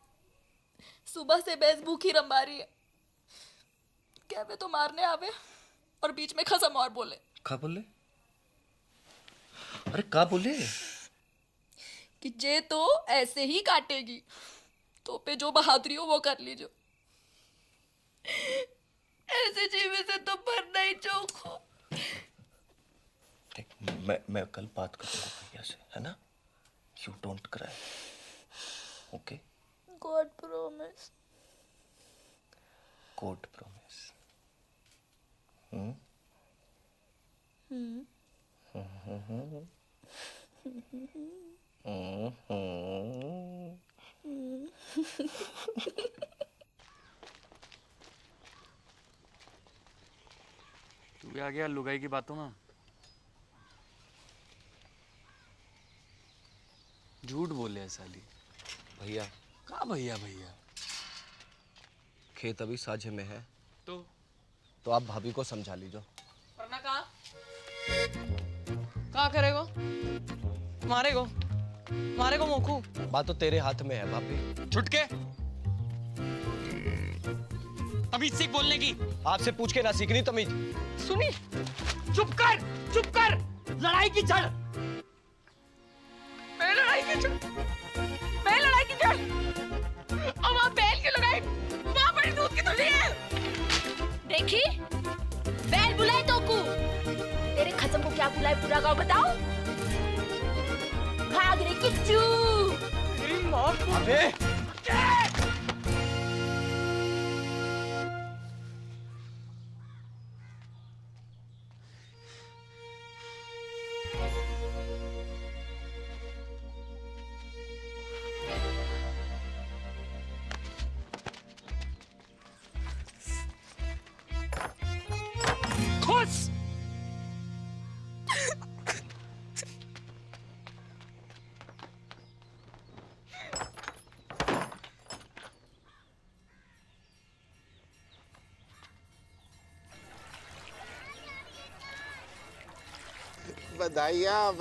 सुबह से भैंस भूखी रंबा रही है, क्या वे तो मारने आवे और बीच में खसम और बोले। क्या बोले? अरे क्या बोले? कि जे तो ऐसे ही काटेगी, तो पे जो बहादुरी हो वो कर लीजो। ऐसे जीवे से तो भरना ही चौक हो। मैं कल बात करूंगा भैया से, है ना? You don't cry, okay? God promise. God promise. तू भी आ गया लुगाई की बातों में। झूठ बोले है साली। भैया कहाँ भैया भैया? खेत अभी साझे में है, तो आप भाभी को समझा लीजो। वरना कहाँ करेगो? मारेगो मोखू। बात तो तेरे हाथ में है भाभी। छुटके तमीज सीख बोलने की। आपसे पूछ के ना सीखनी तमीज। सुनी, चुप कर, लड़ाई की जड़। मैं लड़ाई की जड़। और वहाँ बैल की लड़ाई, वहाँ बड़ी दूध की थैली है। देखी, बैल बुलाए तो को। तेरे खसम को क्या बुलाए पूरा गाँव बताओ। भाग रे किच्चू। मेरी माँ को। अबे खुश। बधाइयाँ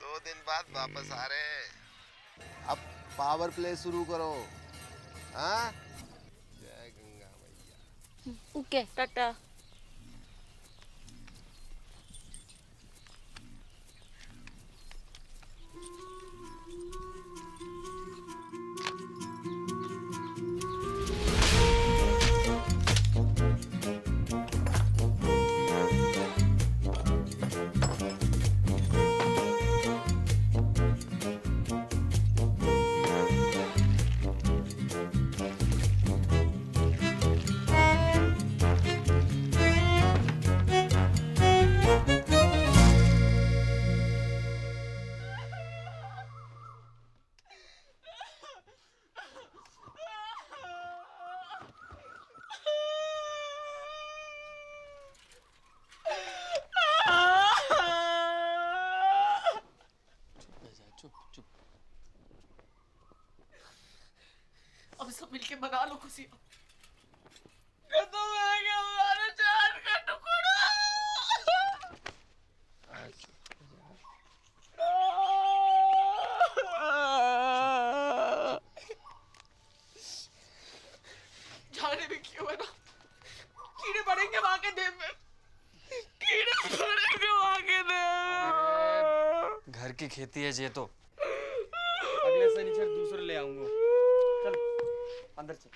2 दिन बाद वापस आ रहे हैं। अब पावर प्ले शुरू करो। हाँ, जय गंगा मैया। ओके टाटा। अब सब मिलके मना लो खुशियाँ। खत्म हो गया हमारा जान का टुकड़ा। जाने भी क्यों है ना, कीड़े पड़ेंगे वहां के देव में। घर की खेती है ये तो। अगले शनिचर दूसरे ले आऊंगा। चल अंदर चल।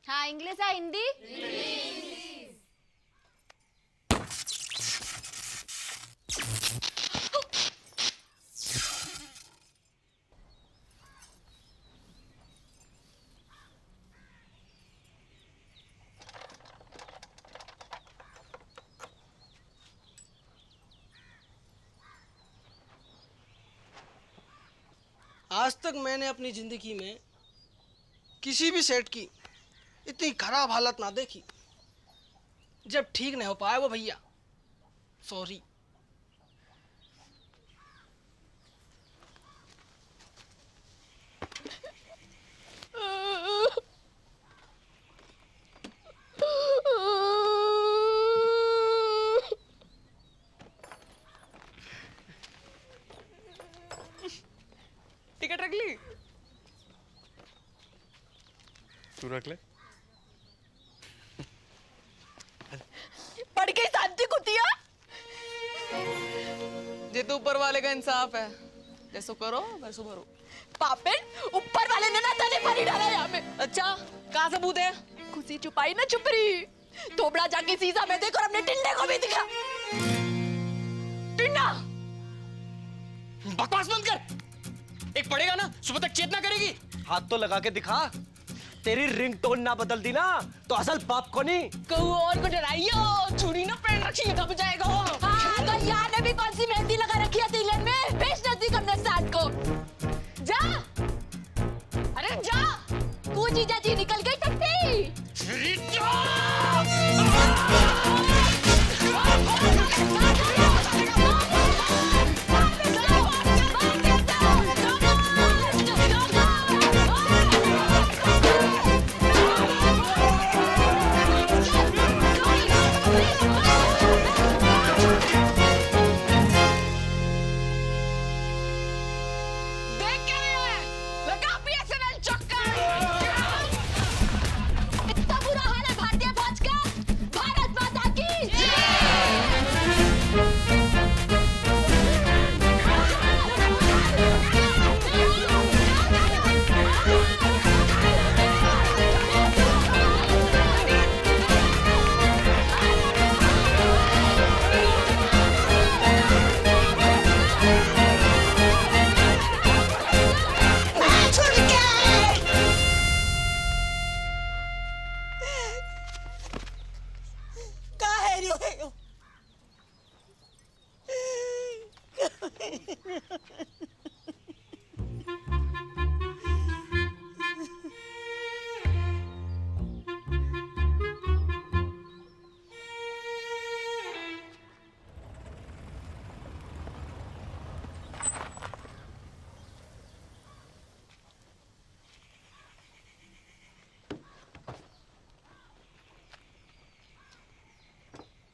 हाँ, इंग्लिश है हिंदी? आज तक मैंने अपनी जिंदगी में किसी भी सेट की इतनी खराब हालत ना देखी। जब ठीक नहीं हो पाया वो भैया, सॉरी। रख ली? तू रख ले। पढ़ के शांति कुतिया। ये तो ऊपर वाले का इंसाफ है, जैसो करो वैसो भरो। पापिन, ऊपर वाले ने ना तने पर ही डाला यहाँ पे। अच्छा, कहाँ सबूत है? खुशी छुपाई ना छुपरी। थोबड़ा जाके शीशा में देखो और अपने टिंडे को भी दिखा। टिंडा! बकवास बंद कर। एक पड़ेगा ना, सुबह तक चेतना करेगी। हाथ तो लगा के दिखा। तेरी रिंगटोन ना बदल दी ना तो असल बाप को नहीं। कहूँ और को डराइयो, चूड़ी ना पहन रखी है, दब जाएगा वो। हाँ, तो यहाँ ने भी कौन सी मेहंदी लगा रखी है तिलक में? बेच नजदीक हमने साथ को। जा, अरे जा। तू जीजा जी निकल गई टट्टी।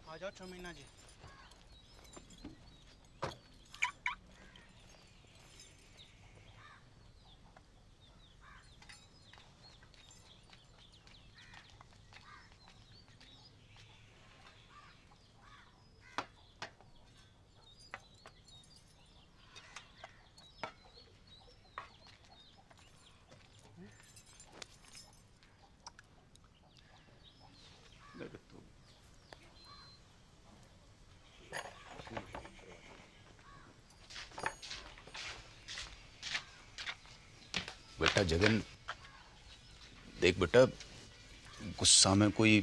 आ जाओ चमीना जी। बेटा जगन, देख बेटा, गुस्सा में कोई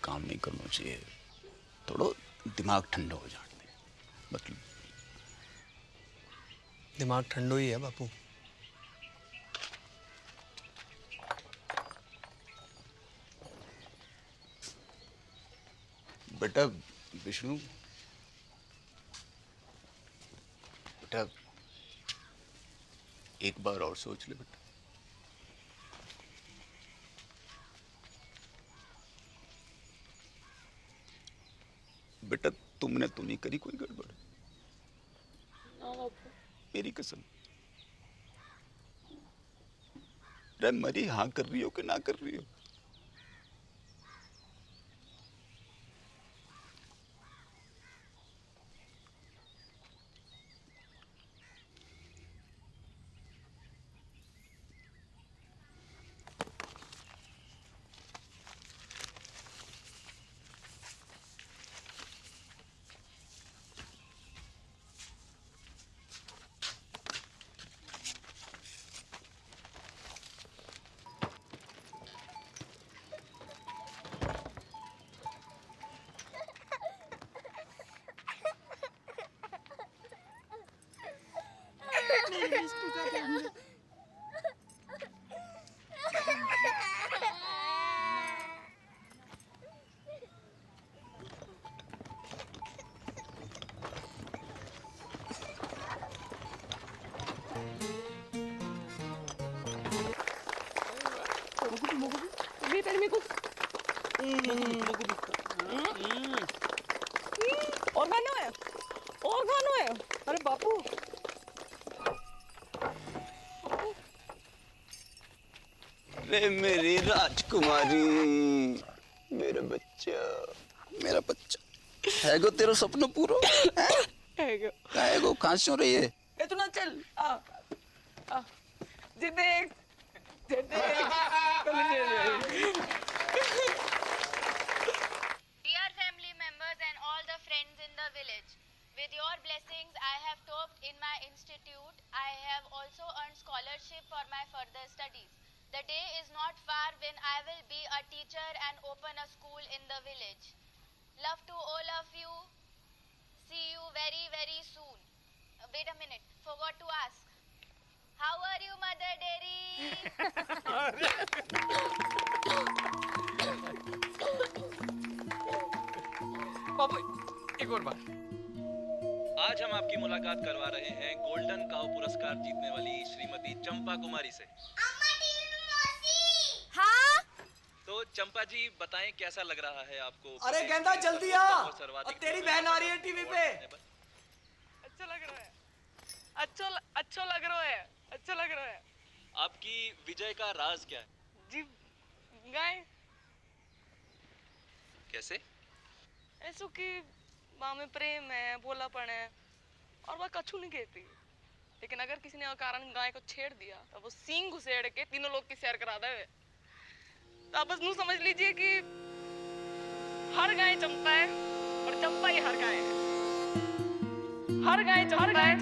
काम नहीं करना चाहिए। थोड़ा दिमाग ठंडा हो जाने दे। मतलब दिमाग ठंडो ही है बापू। बेटा विष्णु, बेटा एक बार और सोच ले बेटा। बेटा तुमने तो नहीं करी कोई गड़बड़? मेरी कसम। अरे मरी हाँ कर रही हो कि ना कर रही हो? और खाना है, और खाना है। अरे बापू अरे मेरी राजकुमारी, मेरा बच्चा है गो, तेरा सपना पूरा है गो। कहाँ से हो रही है? ए तू ना चल, आ जे देख Dear family members and all the friends in the village, with your blessings I have topped in my institute. I have also earned scholarship for my further studies. The day is not far when I will be a teacher and open a school in the village. Love to all of you. See you very, very soon. Wait a minute, forgot to ask. How are you, Mother Dairy? पापा एक और बार। आज हम आपकी मुलाकात करवा रहे हैं गोल्डन काउ पुरस्कार जीतने वाली श्रीमती चंपा कुमारी से। हाँ? तो चंपा जी बताएं कैसा लग रहा है आपको? अरे गेंदा जल्दी आ, अब तेरी बहन आ रही है टीवी पे। अच्छा लग रहा है, अच्छा लग रहा है। आपकी विजय का राज क्या है? जी गाय कैसे? ऐसो कि माँ में प्रेम है, भोलापन है और वह कछु नहीं कहती। लेकिन अगर किसी ने अकारण गाय को छेड़ दिया तो वो सींग घुसेड़ के तीनों लोग की सैर करा दे। तो आप बस यूं समझ लीजिए कि हर गाय चंपा है और चंपा ही हर गाय है। हर गाय चंपा है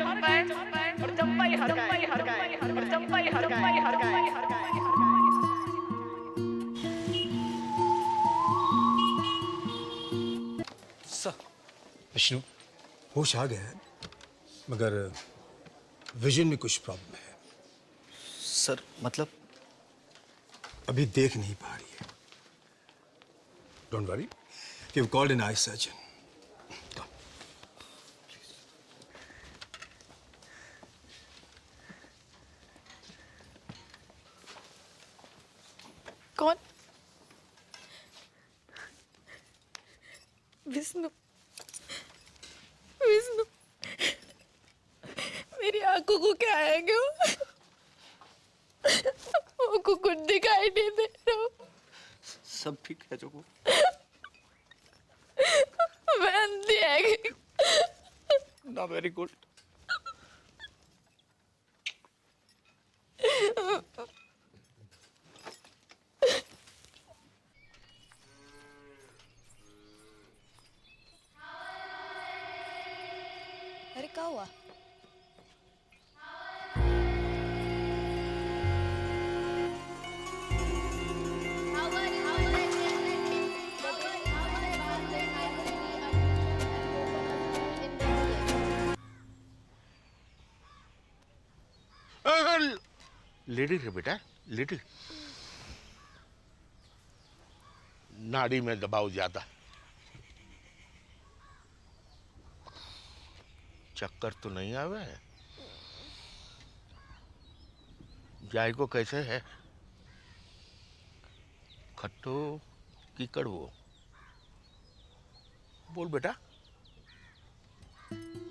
और चंपा ही हर गाय और चंपा ही हर गाय। विष्णु, होश आ गया है, मगर विजन में कुछ प्रॉब्लम है। सर मतलब? अभी देख नहीं पा रही है। Don't worry, we called an eye surgeon. कौन? विष्णु, विष्णु, मेरी आंखों को क्या है क्यों? वो कुछ दिखाई नहीं दे रहा। सब ठीक है जोगो? मैं अंधी है। ना, वेरी गुड। अरे क्या हुआ? लेडी है बेटा, लेडी। नाड़ी में दबाव ज्यादा। चक्कर तो नहीं आवे? जायको कैसे है? खट्टो की कड़वो? बोल बेटा,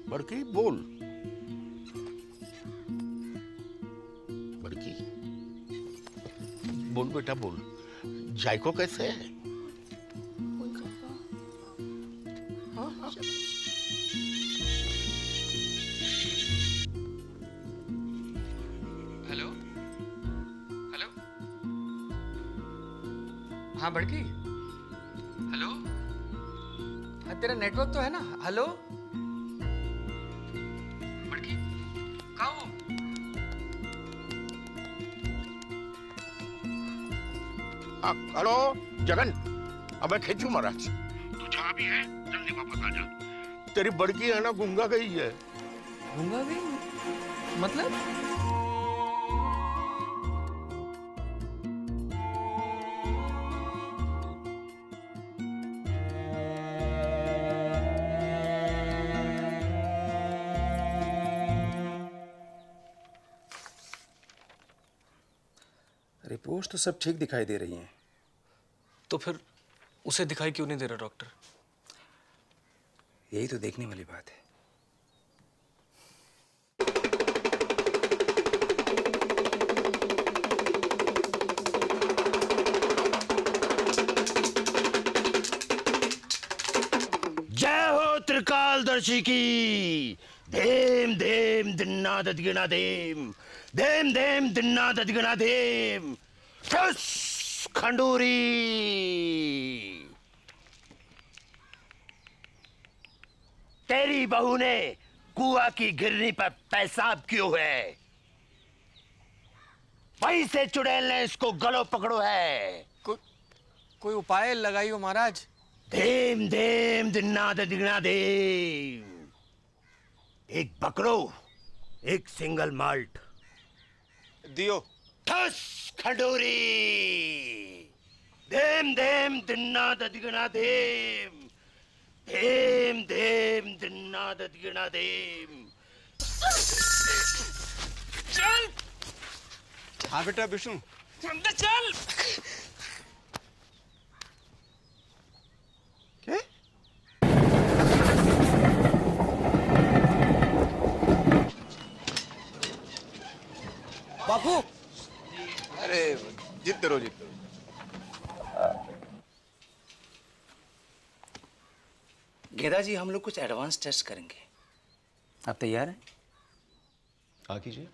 बड़की बोल। बड़की बोल बेटा, बोल। जायको कैसे है? हेलो हेलो, हाँ बड़की, हेलो, हाँ तेरा नेटवर्क तो है ना? हेलो बड़की, कहाँ हो? हेलो जगन, अब मैं खींचू महाराज। तू जहाँ भी है जल्दी वापस आ जा। तेरी बड़की है ना, गूंगा गई है। गूंगा गई? मतलब? रिपोर्ट्स तो सब ठीक दिखाई दे रही हैं। तो फिर उसे दिखाई क्यों नहीं दे रहा डॉक्टर? यही तो देखने वाली बात है। त्रिकालदर्शी की देम देम दिन्ना ददगिना देम देम देम दिन्ना ददगिना देम ठुस खंडूरी। तेरी बहू ने कुआ की गिरनी पर पेशाब क्यों है? वहीं से चुड़ैल ने इसको गलो पकड़ो है। कोई उपाय लगाइयो महाराज। देम देम दिन्ना ददगिना देम। एक बकरो, एक सिंगल माल्ट दियो। ठस खंडूरी। देम देम दिन्ना ददगिना देम देम देम दिन्ना ददगिना देम। चल। हाँ बेटा विष्णु। अंदर चल। क्या? बापू। अरे जीतते रहो जीतते रहो। गेदा जी, हम लोग कुछ एडवांस टेस्ट करेंगे, आप तैयार हैं? हाँ कीजिए।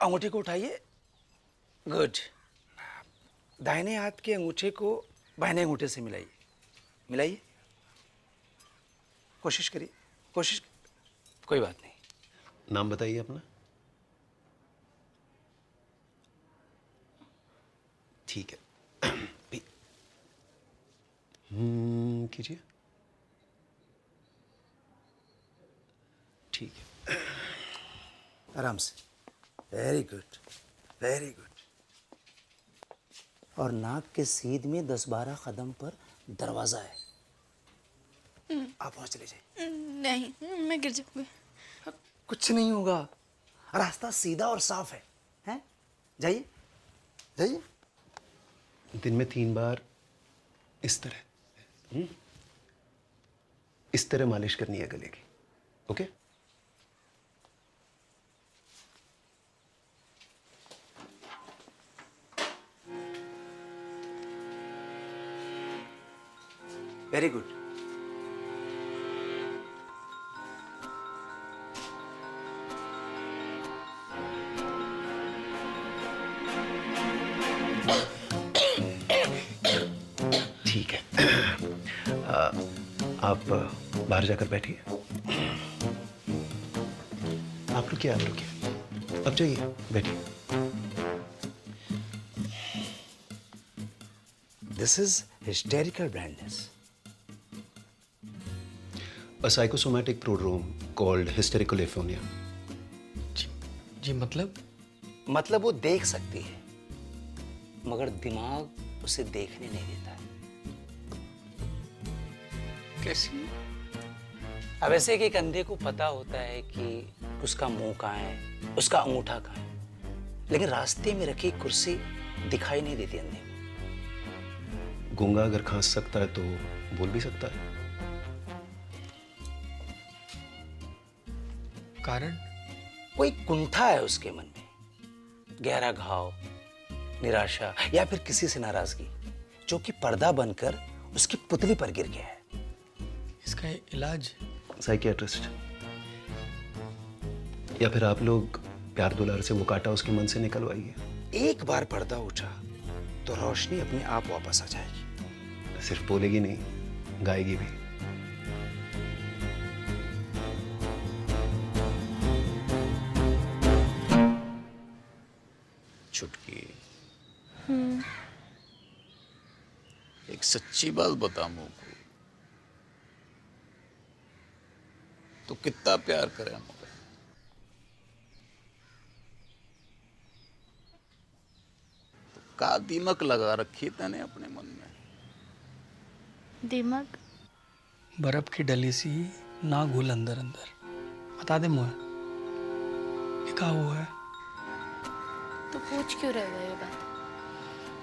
अंगूठे को उठाइए। गुड। दाहिने हाथ के अंगूठे को बाएं अंगूठे से मिलाइए। मिलाइए, कोशिश करिए, कोशिश। कोई बात नहीं। नाम बताइए अपना। ठीक है। कीजिए। ठीक है। आराम से। Very good, very good. और नाक के सीध में 10-12 कदम पर दरवाजा है, आप वहां चले जाइए। नहीं, मैं गिर जाऊंगी। कुछ नहीं होगा, रास्ता सीधा और साफ है, हैं? जाइए जाइए। दिन में 3 बार इस तरह मालिश करनी है गले की। ओके? Very good. ठीक है। आप बाहर जाकर बैठिए। आप रुकिए, आप रुकिए। अब जाइए, बैठिए। This is hysterical blindness. A psychosomatic prodrome called hysterical aphonia. जी मतलब वो देख सकती है, मगर दिमाग उसे देखने नहीं देता है। कैसी? अब ऐसे कि एक अंधे को पता होता है कि उसका मुंह कहाँ है, उसका अंगूठा कहाँ है, लेकिन रास्ते में रखी कुर्सी दिखाई नहीं देती अंधे को। गूंगा अगर खांस सकता है तो बोल भी सकता है। कारण? कोई कुंठा है उसके मन में, गहरा घाव, निराशा या फिर किसी से नाराजगी, जो कि पर्दा बनकर उसकी पुतली पर गिर गया है। इसका इलाज? साइकियाट्रिस्ट, या फिर आप लोग प्यार दुलार से वो काटा उसके मन से निकलवाइए। एक बार पर्दा उठा तो रोशनी अपने आप वापस आ जाएगी। सिर्फ बोलेगी नहीं, गाएगी भी। छुटकी, एक सच्ची बात बता मुझको, तो कितना प्यार करे हमको? तो का दीमक लगा रखी तने अपने मन में? दिमाग? बर्फ की डली सी ना घुल अंदर अंदर। बता दे मुझे, ये क्या हुआ है? तो पूछ क्यों रहे हो ये बात?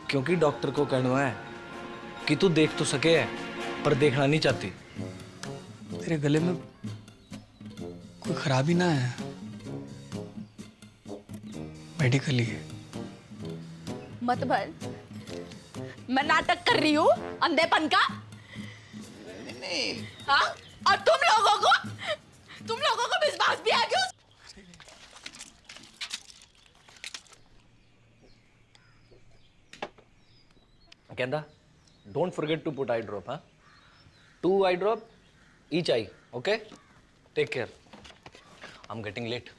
क्योंकि डॉक्टर को कहना है कि तू देख तो सके है, पर देखना नहीं चाहती। तेरे गले में कोई खराबी ना है? मेडिकली है। मत भर, मैं नाटक कर रही हूँ अंधेपन का। नहीं। हाँ? और तुम लोगों को विश्वास भी आ गया? Kenda, don't forget to put eye drop, huh? 2 eye drop, each eye, okay? Take care. I'm getting late.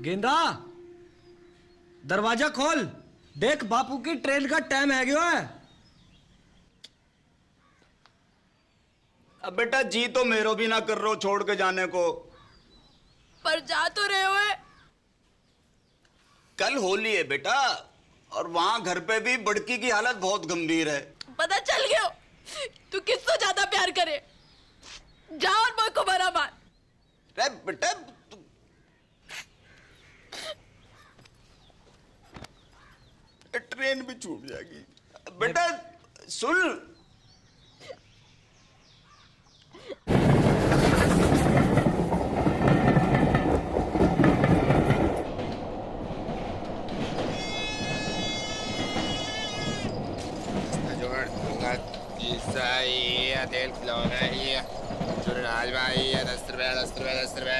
गेंदा, दरवाजा खोल। देख बापू की ट्रेन का टाइम है गया है। अब बेटा जी तो मेरो भी ना कर रहे हो छोड़ के जाने को। पर जा तो रहे हो। कल होली है बेटा, और वहां घर पे भी बड़की की हालत बहुत गंभीर है। पता चल गया तू किससे ज्यादा प्यार करे। जा और मुझ को बरा मार। अरे बेटा ट्रेन भी छूट जाएगी। बेटा सुन, तेल खिलौना है, चुनाज भाई है, 10 रुपए 10 रुपए 10 रुपए।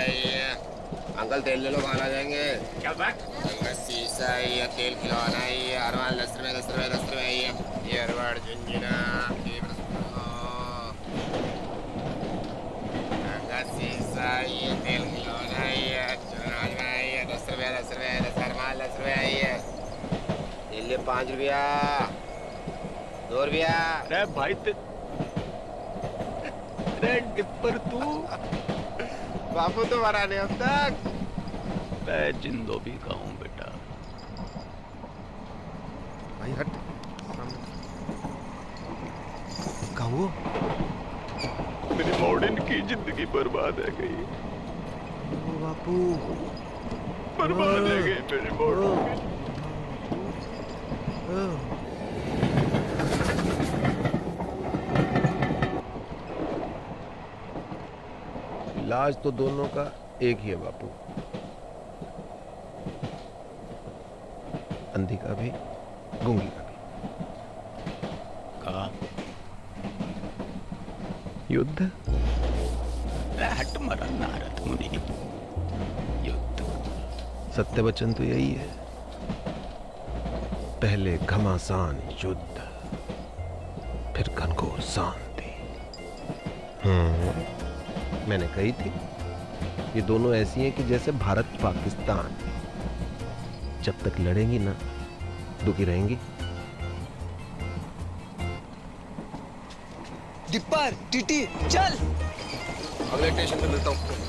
अंकल तेल ले लो, बाहर आ जाएंगे। क्या बात? शीशा है, तेल खिलौना है, अरवाल 10 रुपए 10 रुपए 10 रुपए ये अरवाड़ झुंझुना शीशा है, तेल खिलौना है, चुनाज भाई है, 10 रुपए 10 रुपए 10 अरवाल 10 रुपए है। तेल ले 5 रुपया 2 रुपया। अरे भाई डिप्पर तू बापू तो मरा नहीं अब तक। मैं जिंदो भी का हूं बेटा। भाई हट। कहाँ वो? मेरी मॉडर्न की जिंदगी बर्बाद है गई। ओ बापू बर्बाद है गई मेरी मॉडर्न की। इलाज तो दोनों का एक ही है बापू, अंधी का भी गूंगी का भी। का युद्ध। हट मरा नारद मुनि। युद्ध सत्य वचन तो यही है, पहले घमासान युद्ध, फिर घनघोर शांति। मैंने कही थी ये दोनों ऐसी हैं कि जैसे भारत पाकिस्तान, जब तक लड़ेंगी ना दुखी रहेंगी। डिप्पर टीटी चल। अगले स्टेशन पे मिलता हूँ।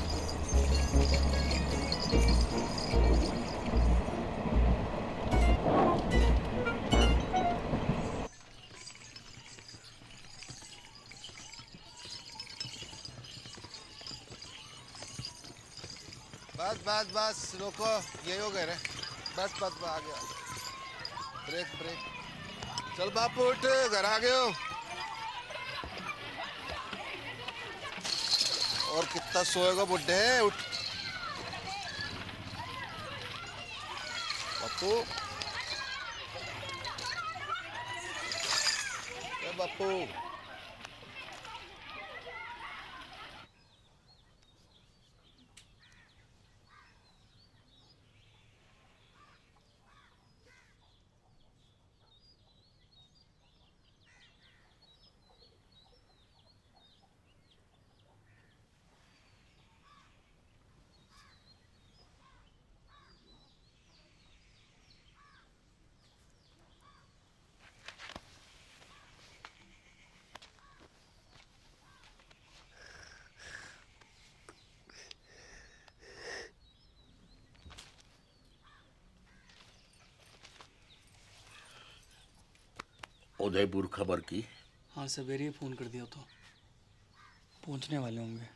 बस बस बस रोको, यही हो गए रे। बस बस बस आ गया। Brake brake. चल बापू उठ, घर आ गए हो। और कितना सोएगा बुड्ढे, उठ बापू। बापू उदयपुर खबर की? हाँ सवेरे ही फोन कर दिया तो पहुंचने वाले होंगे।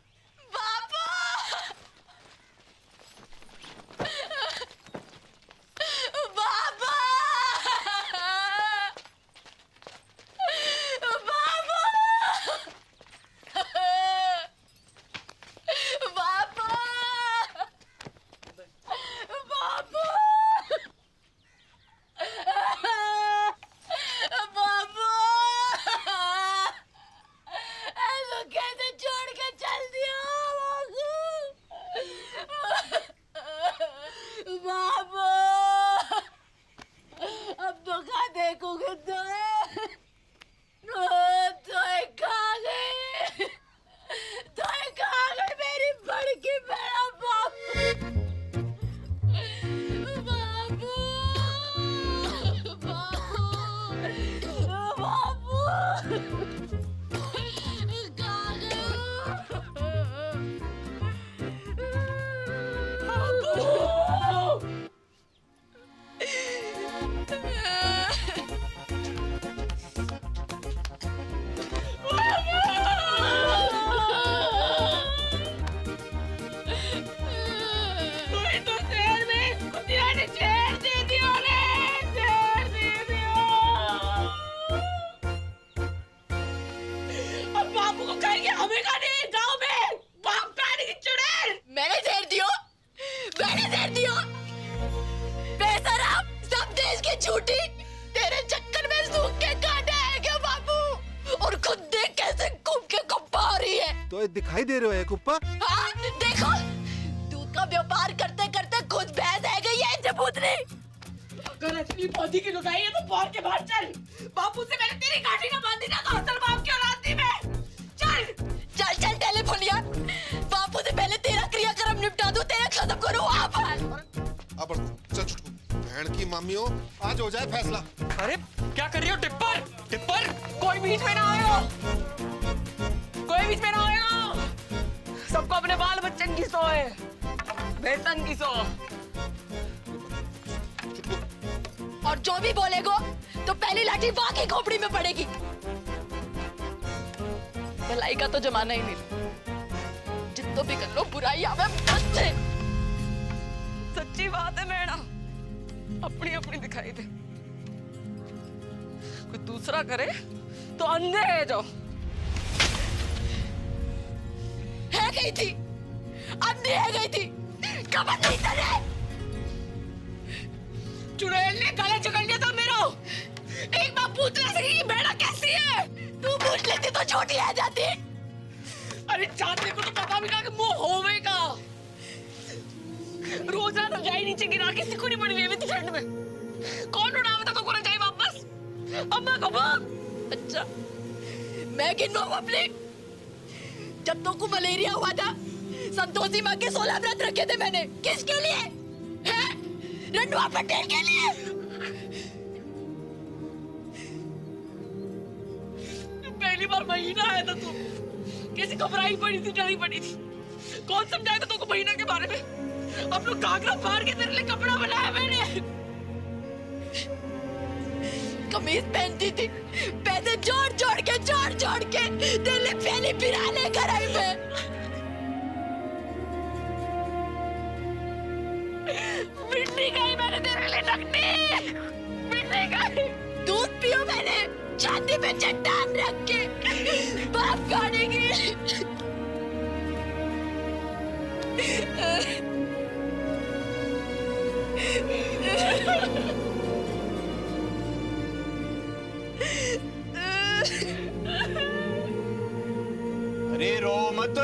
मेरी बड़की बड़ा बाबू झूठी तेरे चक्कर में सूख के काटा है क्या बाबू? और खुद देख कैसे घूम के कुप्पा हो रही है। तो ये दिखाई दे रहे हो कुप्पा? हाँ देखो, दूध का व्यापार करते करते खुद भैंस है गई है जबूतरी। अगर असली पौधी की लुगाई है तो बाहर के बाहर चल। बापू से मैंने तेरी गाड़ी ना बांधी ना तो असल बाप की औलाद थी मैं। चल चल चल टेलीफोनिया, बापू से पहले तेरा क्रियाक्रम निपटा दूं, तेरा खत्म करूं वहाँ पर। अब चल छुटकू, बहन की मामी हो, आज हो जाए फैसला। अरे क्या कर रही हो टिप्पर? टिप्पर कोई बीच में ना आयो, कोई बीच में ना आयो। सबको अपने बाल बच्चन की सो है, वेतन की सो। और जो भी बोलेगो तो पहली लाठी वहां की खोपड़ी में पड़ेगी। भलाई का तो जमाना ही नहीं, जितना भी कर लो बुराई आवे बस से। सच्ची बात है मैडा, अपनी अपनी दिखाई दे, कोई दूसरा करे तो अंधे है जो। है गई थी, अंधी है गई थी, कब नहीं करे। चुड़ैल ने गले जकड़ लिया था मेरा। एक बार पूछ ले सकी कि मैडा कैसी है? तू पूछ लेती तो छोटी आ जाती। अरे चांदनी को तो पता भी ना कि मुंह होवेगा। रोज रात रजाई नीचे गिरा के सिकुड़ी पड़ी हुई थी ठंड में। कौन उड़ावे था तो को रजाई वापस? अम्मा को बाप। अच्छा मैं गिनवाऊं अपने? जब तो को मलेरिया हुआ था, संतोषी माँ के 16 व्रत रखे थे मैंने। किसके लिए? हैं? रंडवा पटेल के लिए। पहली बार महीना आया था तू, कैसे घबराई पड़ी थी, डरी पड़ी थी। कौन समझाएगा तुमको महीना के बारे में? अब लोग घाघरा फाड़ के तेरे लिए कपड़ा बनाया मैंने। कमीज पहनती थी, पैसे जोड़ जोड़ के तेरे लिए पहली बिरा लेकर आई मैं। मिट्टी गई मैंने तेरे लिए नकली, मिट्टी गई। दूध पियो मैंने छाती पे चट्टान रख के, बाप गाने की। अरे रो मत,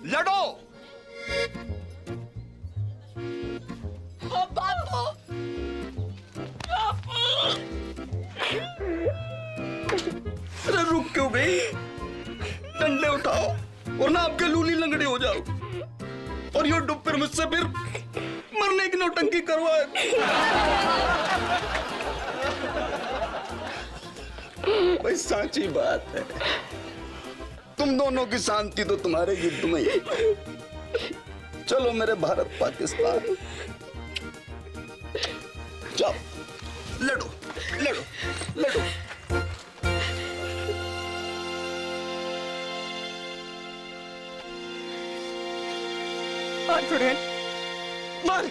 लड़ो। बापू, अरे रुक क्यों गई? डंडे उठाओ और ना आपके लूली लंगड़े हो जाओ, और यो डुब फिर मुझसे फिर मरने की नौटंकी करवाए। भाई साची बात है, तुम दोनों की शांति तो तुम्हारे युद्ध में ही। चलो मेरे भारत पाकिस्तान, जाओ लड़ो लड़ो लड़ो। मार चुड़ैल, मार।